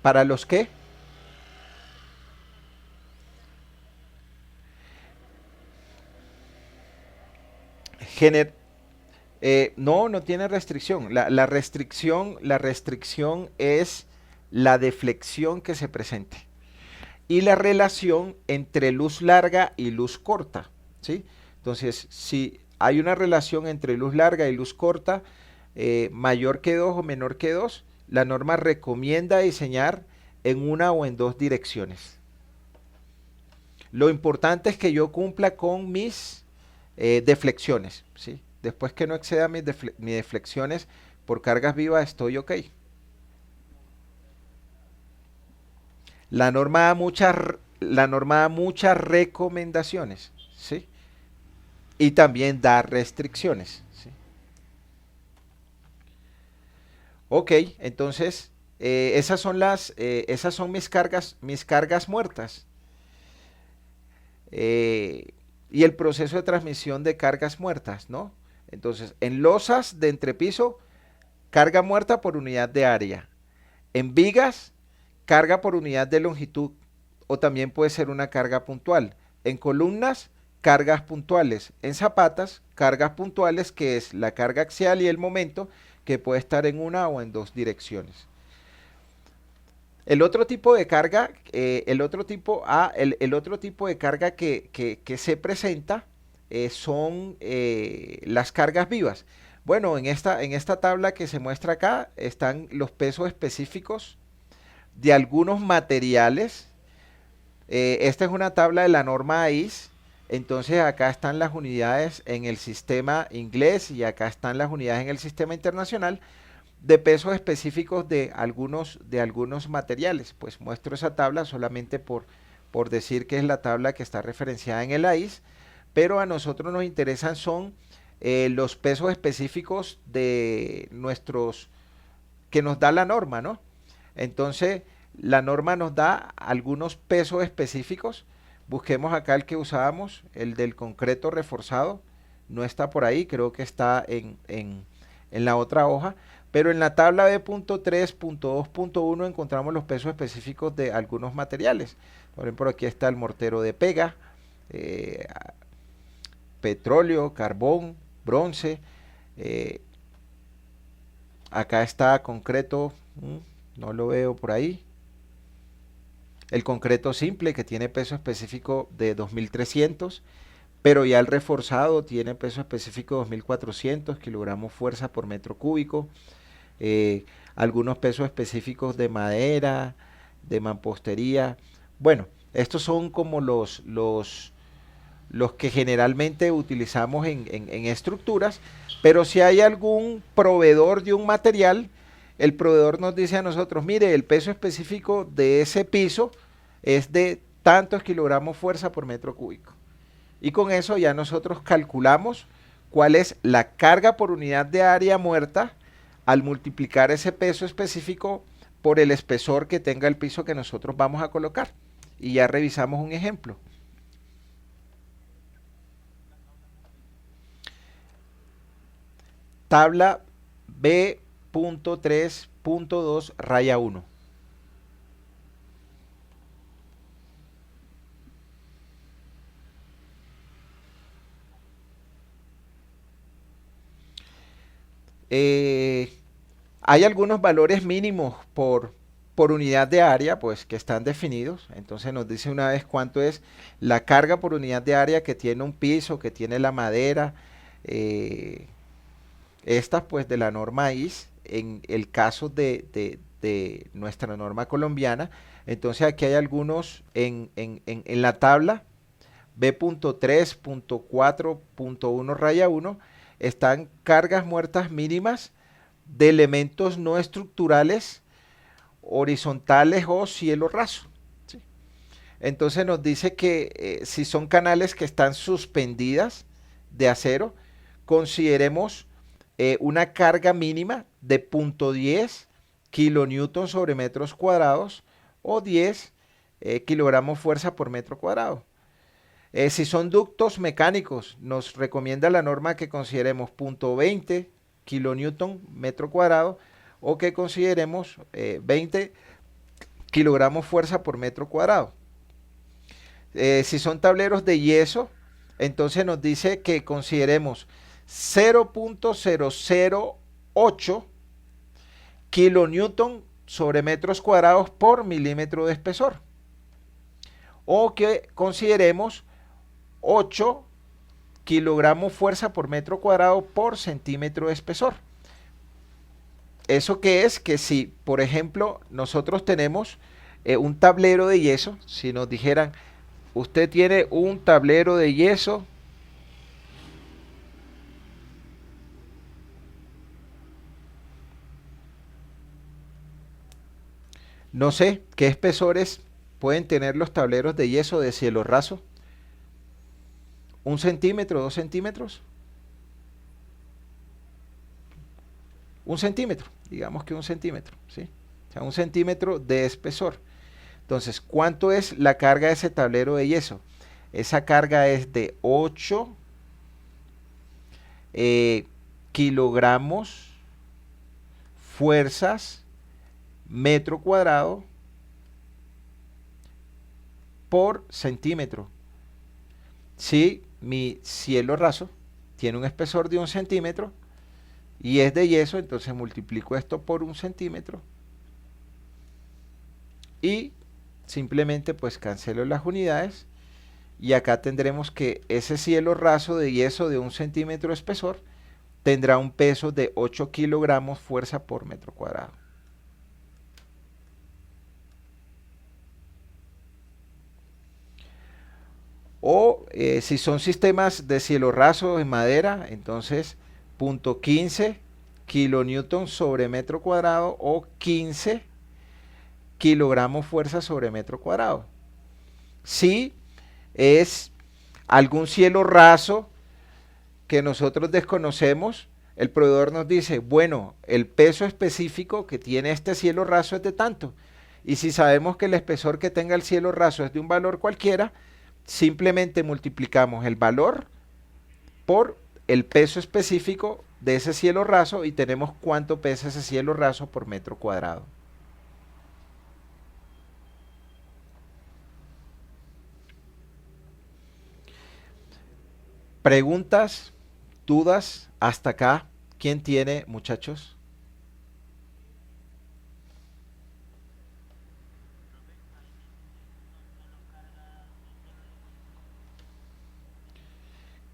¿Para los qué? Gener no, no tiene restricción. La restricción es la deflexión que se presente y la relación entre luz larga y luz corta, ¿sí? Entonces, si hay una relación entre luz larga y luz corta, mayor que 2 o menor que 2, la norma recomienda diseñar en una o en dos direcciones. Lo importante es que yo cumpla con mis deflexiones, ¿sí? Después que no exceda mis deflexiones por cargas vivas, estoy ok. La norma da muchas recomendaciones, ¿sí? Y también da restricciones, ¿sí? Ok, entonces esas son mis cargas muertas. Y el proceso de transmisión de cargas muertas, ¿no? Entonces, en losas de entrepiso, carga muerta por unidad de área. En vigas, carga por unidad de longitud o también puede ser una carga puntual. En columnas, cargas puntuales. En zapatas, cargas puntuales, que es la carga axial y el momento, que puede estar en una o en dos direcciones. El otro tipo de carga, el otro tipo de carga que se presenta son las cargas vivas. Bueno, en esta tabla que se muestra acá están los pesos específicos de algunos materiales. Esta es una tabla de la norma AIS. Entonces acá están las unidades en el sistema inglés y acá están las unidades en el sistema internacional de pesos específicos de algunos materiales. Pues muestro esa tabla solamente por decir que es la tabla que está referenciada en el AIS, pero a nosotros nos interesan son los pesos específicos de que nos da la norma, ¿no? Entonces, la norma nos da algunos pesos específicos. Busquemos acá el que usábamos, el del concreto reforzado. No está por ahí, creo que está en la otra hoja. Pero en la tabla B.3.2.1 encontramos los pesos específicos de algunos materiales. Por ejemplo, aquí está el mortero de pega, petróleo, carbón, bronce, eh, acá está concreto, no lo veo por ahí. El concreto simple que tiene peso específico de 2300, pero ya el reforzado tiene peso específico de 2400 kilogramos fuerza por metro cúbico. eh, Algunos pesos específicos de madera, de mampostería. Bueno, estos son como los que generalmente utilizamos en estructuras, pero si hay algún proveedor de un material, el proveedor nos dice a nosotros, mire, el peso específico de ese piso es de tantos kilogramos fuerza por metro cúbico. Y con eso ya nosotros calculamos cuál es la carga por unidad de área muerta al multiplicar ese peso específico por el espesor que tenga el piso que nosotros vamos a colocar. Y ya revisamos un ejemplo. Tabla B.3.2 raya 1. Eh, Hay algunos valores mínimos por unidad de área, pues que están definidos. Entonces nos dice una vez cuánto es la carga por unidad de área que tiene un piso, que tiene la madera. eh, Estas pues de la norma IS, en el caso de nuestra norma colombiana. Entonces aquí hay algunos en la tabla B.3.4.1 raya 1, están cargas muertas mínimas de elementos no estructurales, horizontales o cielo raso. ¿Sí? Entonces nos dice que si son canales que están suspendidas de acero, consideremos una carga mínima de 0.10 kilonewton sobre metros cuadrados o 10 kilogramos fuerza por metro cuadrado. Si son ductos mecánicos, nos recomienda la norma que consideremos 0.20 kilonewton metro cuadrado o que consideremos 20 kilogramos fuerza por metro cuadrado. Si son tableros de yeso, entonces nos dice que consideremos 0.008 kilonewton sobre metros cuadrados por milímetro de espesor. O que consideremos 8 kilogramos fuerza por metro cuadrado por centímetro de espesor. ¿Eso qué es? Que si, por ejemplo, nosotros tenemos un tablero de yeso, si nos dijeran, usted tiene un tablero de yeso no sé qué espesores pueden tener los tableros de yeso de cielo raso. ¿Un centímetro, 2 centímetros? Un centímetro, digamos que un centímetro, ¿sí? O sea, un centímetro de espesor. Entonces, ¿cuánto es la carga de ese tablero de yeso? Esa carga es de 8 kilogramos fuerzas metro cuadrado por centímetro. Si mi cielo raso tiene un espesor de 1 centímetro y es de yeso, entonces multiplico esto por 1 centímetro y simplemente pues cancelo las unidades y acá tendremos que ese cielo raso de yeso de 1 centímetro de espesor tendrá un peso de 8 kilogramos fuerza por metro cuadrado. O si son sistemas de cielo raso en madera, entonces 0.15 kilonewton sobre metro cuadrado o 15 kilogramos fuerza sobre metro cuadrado. Si es algún cielo raso que nosotros desconocemos, el proveedor nos dice, bueno, el peso específico que tiene este cielo raso es de tanto. Y si sabemos que el espesor que tenga el cielo raso es de un valor cualquiera, simplemente multiplicamos el valor por el peso específico de ese cielo raso y tenemos cuánto pesa ese cielo raso por metro cuadrado. Preguntas, ¿Dudas hasta acá? ¿Quién tiene, muchachos?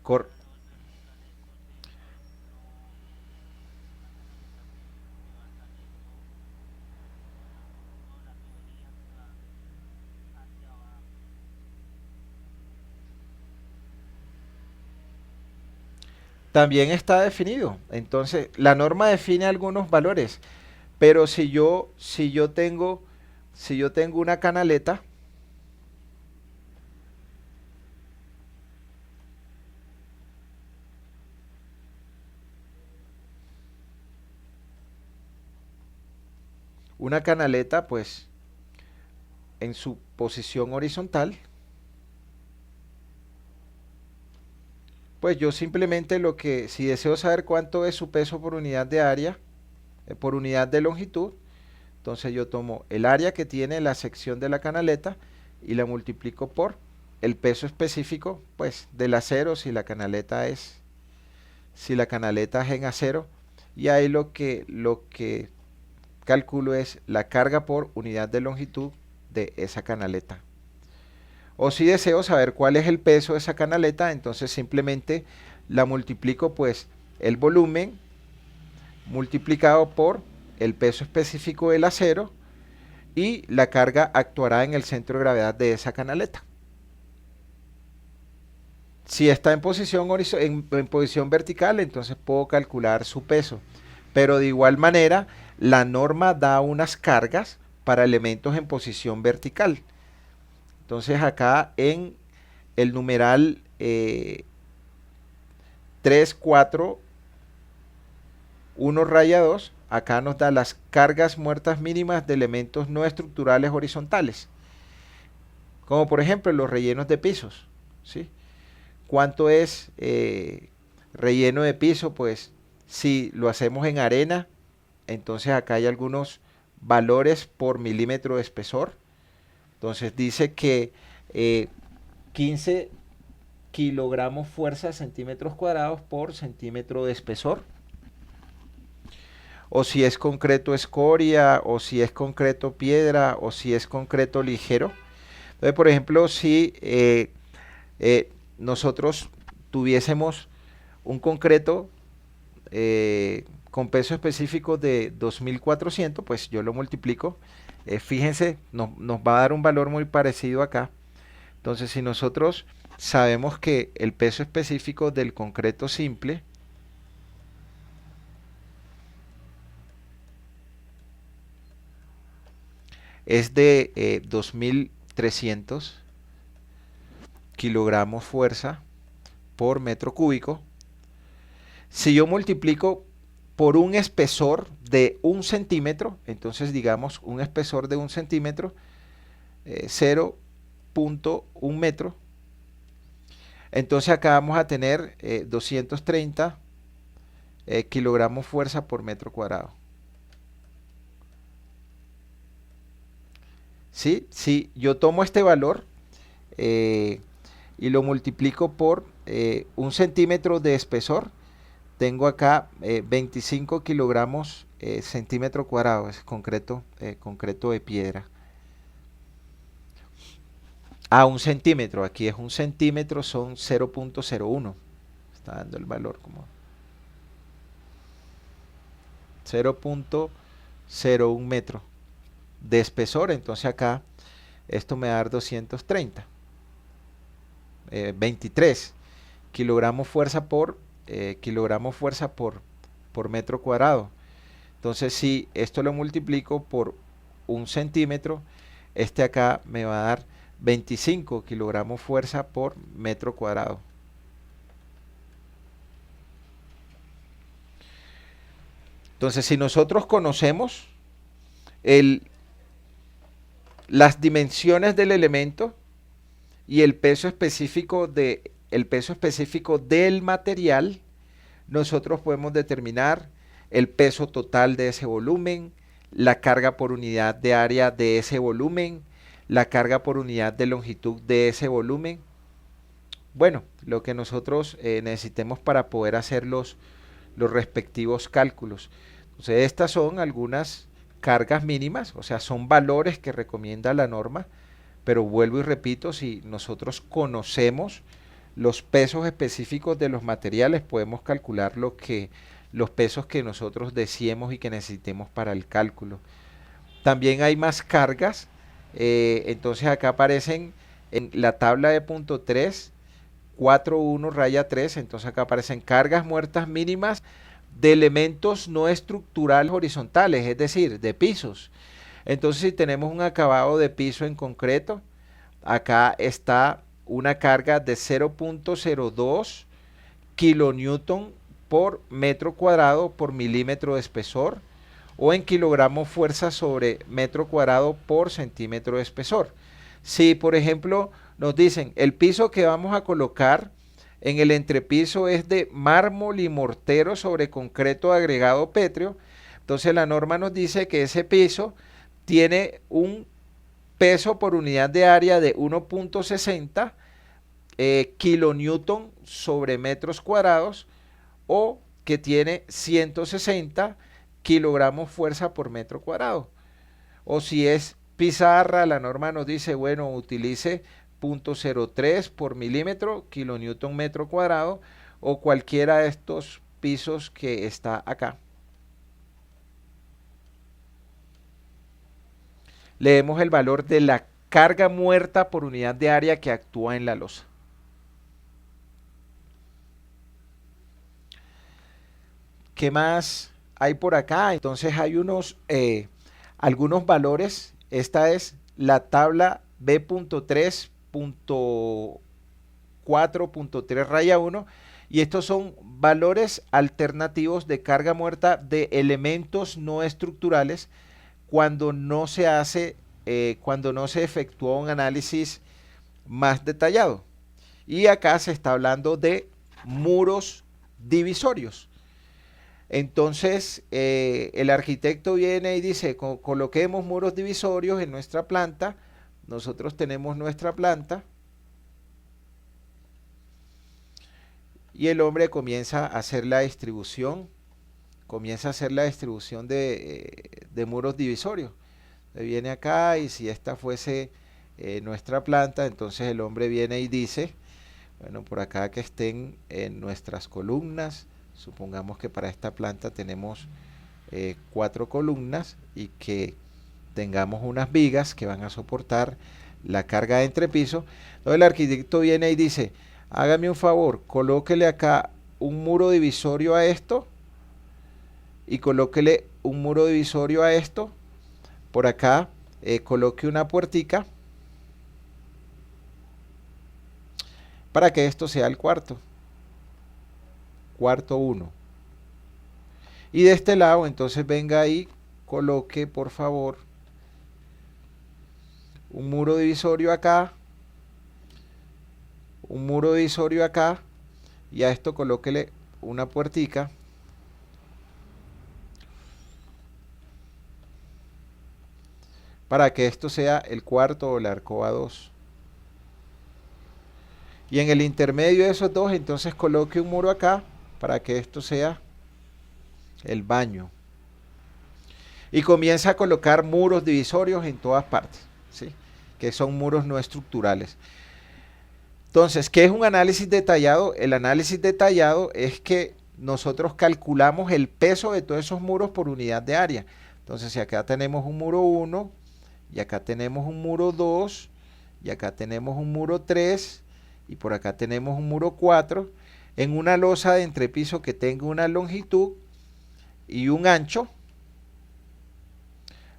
Cor- También está definido. Entonces, la norma define algunos valores, pero si yo tengo una canaleta, pues en su posición horizontal, pues yo simplemente si deseo saber cuánto es su peso por unidad de área, por unidad de longitud, entonces yo tomo el área que tiene la sección de la canaleta y la multiplico por el peso específico, pues del acero si la canaleta es en acero, y ahí lo que calculo es la carga por unidad de longitud de esa canaleta. O si deseo saber cuál es el peso de esa canaleta, entonces simplemente la multiplico pues el volumen multiplicado por el peso específico del acero y la carga actuará en el centro de gravedad de esa canaleta. Si está en posición vertical, entonces puedo calcular su peso. Pero de igual manera, la norma da unas cargas para elementos en posición vertical. Entonces acá en el numeral 341 acá nos da las cargas muertas mínimas de elementos no estructurales horizontales. Como por ejemplo los rellenos de pisos. ¿Sí? ¿Cuánto es relleno de piso? Pues si lo hacemos en arena, entonces acá hay algunos valores por milímetro de espesor. Entonces dice que 15 kilogramos fuerza centímetros cuadrados por centímetro de espesor. O si es concreto escoria, o si es concreto piedra, o si es concreto ligero. Entonces, por ejemplo, si nosotros tuviésemos un concreto con peso específico de 2400, pues yo lo multiplico. Fíjense, nos va a dar un valor muy parecido acá. Entonces, si nosotros sabemos que el peso específico del concreto simple es de 2300 kilogramos fuerza por metro cúbico, si yo multiplico por un espesor de 1 centímetro, entonces digamos un espesor de 1 centímetro, 0.1 metro, entonces acá vamos a tener 230 kilogramos fuerza por metro cuadrado. ¿Sí? Si yo tomo este valor eh, y lo multiplico por 1 centímetro de espesor, tengo acá 25 kilogramos centímetro cuadrado, es concreto de piedra. 1 centímetro, aquí es 1 centímetro, son 0.01. Está dando el valor como 0.01 metro de espesor, entonces acá esto me da 230. 23 kilogramos fuerza por metro cuadrado. Entonces si esto lo multiplico por 1 centímetro, este acá me va a dar 25 kilogramos fuerza por metro cuadrado. Entonces si nosotros conocemos las dimensiones del elemento y el peso específico del material, nosotros podemos determinar el peso total de ese volumen, la carga por unidad de área de ese volumen, la carga por unidad de longitud de ese volumen. bueno, lo que nosotros necesitemos para poder hacer los respectivos cálculos. Entonces, estas son algunas cargas mínimas, o sea, son valores que recomienda la norma, pero vuelvo y repito, si nosotros conocemos los pesos específicos de los materiales, podemos calcular los pesos que nosotros deseemos y que necesitemos para el cálculo. También hay más cargas, entonces acá aparecen en la tabla de punto 3, 4.1 raya 3, entonces acá aparecen cargas muertas mínimas de elementos no estructurales horizontales, es decir, de pisos. Entonces, si tenemos un acabado de piso en concreto, acá está una carga de 0.02 kilonewton por metro cuadrado por milímetro de espesor, o en kilogramos fuerza sobre metro cuadrado por centímetro de espesor. Si, por ejemplo, nos dicen el piso que vamos a colocar en el entrepiso es de mármol y mortero sobre concreto agregado pétreo, entonces la norma nos dice que ese piso tiene un peso por unidad de área de 1.60 kilonewton sobre metros cuadrados, o que tiene 160 kilogramos fuerza por metro cuadrado. O si es pizarra, la norma nos dice, bueno, utilice 0.03 por milímetro, kilonewton metro cuadrado, o cualquiera de estos pisos que está acá. Leemos el valor de la carga muerta por unidad de área que actúa en la losa. ¿Qué más hay por acá? Entonces hay algunos valores. Esta es la tabla B.3.4.3 raya 1, y estos son valores alternativos de carga muerta de elementos no estructurales cuando no se efectúa un análisis más detallado. Y acá se está hablando de muros divisorios. Entonces, el arquitecto viene y dice, coloquemos muros divisorios en nuestra planta. Nosotros tenemos nuestra planta. Y el hombre comienza a hacer la distribución. De muros divisorios. Viene acá, y si esta fuese nuestra planta, entonces el hombre viene y dice, bueno, por acá que estén en nuestras columnas. Supongamos que para esta planta tenemos 4 columnas y que tengamos unas vigas que van a soportar la carga de entrepiso. Entonces el arquitecto viene y dice, hágame un favor, colóquele acá un muro divisorio a esto, y colóquele un muro divisorio a esto. Por acá coloque una puertica para que esto sea el cuarto 1. Y de este lado, entonces venga ahí, coloque por favor un muro divisorio acá, un muro divisorio acá, y a esto colóquele una puertica para que esto sea el cuarto o la alcoba 2. Y en el intermedio de esos dos, entonces coloque un muro acá para que esto sea el baño. Y comienza a colocar muros divisorios en todas partes, ¿sí? Que son muros no estructurales. Entonces, ¿qué es un análisis detallado? El análisis detallado es que nosotros calculamos el peso de todos esos muros por unidad de área. Entonces, si acá tenemos un muro 1, y acá tenemos un muro 2, y acá tenemos un muro 3, y por acá tenemos un muro 4, en una losa de entrepiso que tenga una longitud y un ancho,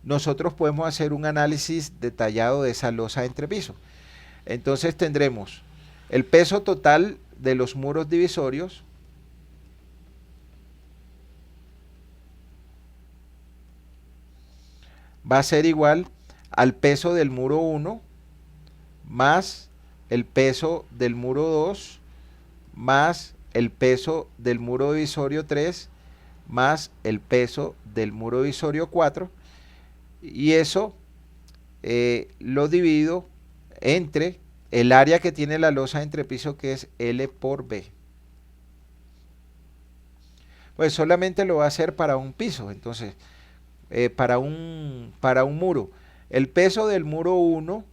nosotros podemos hacer un análisis detallado de esa losa de entrepiso. Entonces tendremos el peso total de los muros divisorios, va a ser igual al peso del muro 1 más el peso del muro 2 más el peso del muro divisorio 3 más el peso del muro divisorio 4, y eso lo divido entre el área que tiene la losa de entrepiso, que es L por B. Pues solamente lo va a hacer para un piso, entonces, para un muro. El peso del muro 1,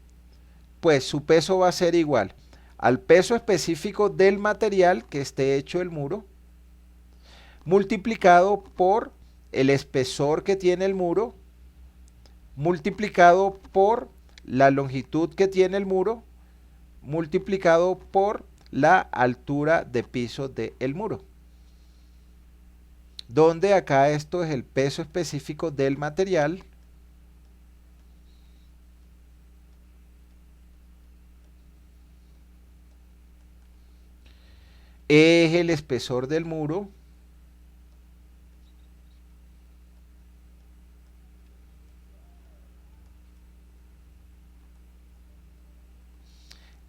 pues su peso va a ser igual al peso específico del material que esté hecho el muro, multiplicado por el espesor que tiene el muro, multiplicado por la longitud que tiene el muro, multiplicado por la altura de piso del muro. Donde acá esto es el peso específico del material, es el espesor del muro,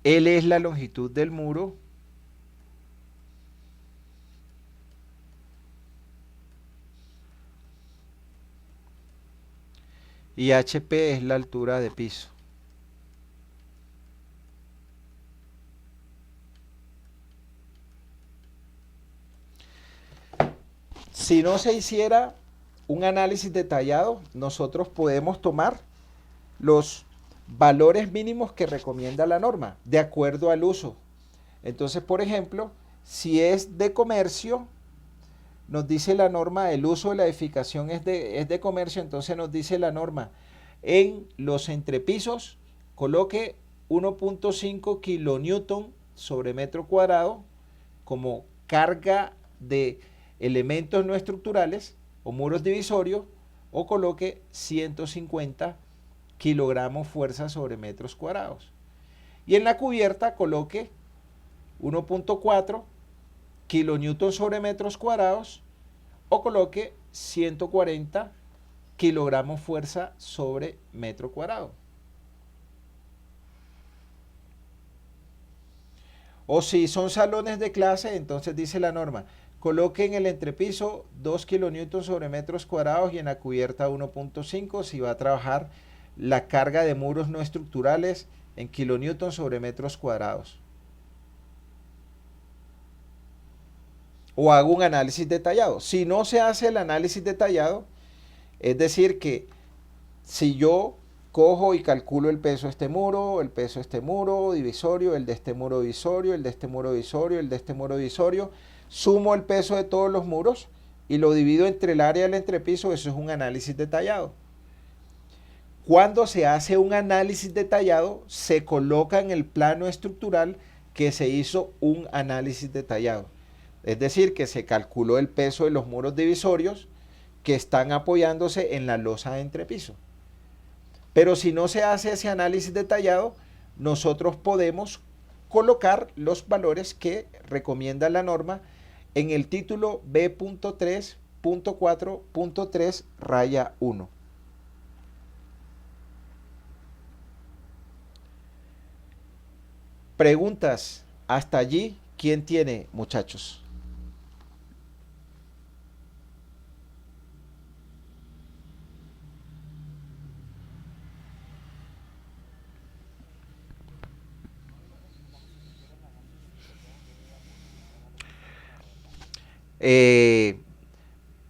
L es la longitud del muro, y HP es la altura de piso. Si no se hiciera un análisis detallado, nosotros podemos tomar los valores mínimos que recomienda la norma, de acuerdo al uso. Entonces, por ejemplo, si es de comercio, nos dice la norma, el uso de la edificación es de comercio, entonces nos dice la norma, en los entrepisos coloque 1.5 kilonewton sobre metro cuadrado como carga de elementos no estructurales o muros divisorios, o coloque 150 kilogramos fuerza sobre metros cuadrados. Y en la cubierta coloque 1.4 kilonewton sobre metros cuadrados, o coloque 140 kilogramos fuerza sobre metro cuadrado. O si son salones de clase, entonces dice la norma, coloque en el entrepiso 2 kilonewton sobre metros cuadrados y en la cubierta 1.5 si va a trabajar la carga de muros no estructurales en kilonewton sobre metros cuadrados. O hago un análisis detallado. Si no se hace el análisis detallado, es decir que si yo cojo y calculo el peso de este muro, el peso de este muro divisorio, el de este muro divisorio, el de este muro divisorio, el de este muro divisorio, sumo el peso de todos los muros y lo divido entre el área del entrepiso, eso es un análisis detallado. Cuando se hace un análisis detallado, se coloca en el plano estructural que se hizo un análisis detallado. Es decir, que se calculó el peso de los muros divisorios que están apoyándose en la losa de entrepiso. Pero si no se hace ese análisis detallado, nosotros podemos colocar los valores que recomienda la norma en el título B.3.4.3 raya 1. Preguntas hasta allí, ¿quién tiene, muchachos?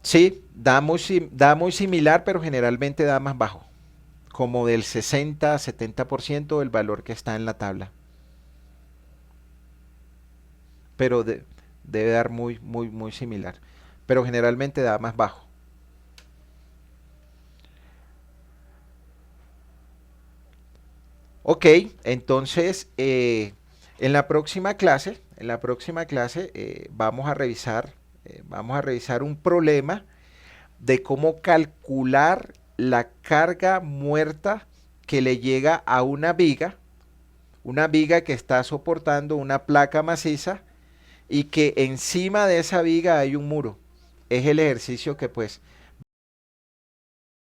Sí, da muy similar, pero generalmente da más bajo, como del 60-70% del valor que está en la tabla. Pero debe dar muy similar. Pero generalmente da más bajo. Ok, entonces en la próxima clase vamos a revisar un problema de cómo calcular la carga muerta que le llega a una viga que está soportando una placa maciza y que encima de esa viga hay un muro. Es el ejercicio que pues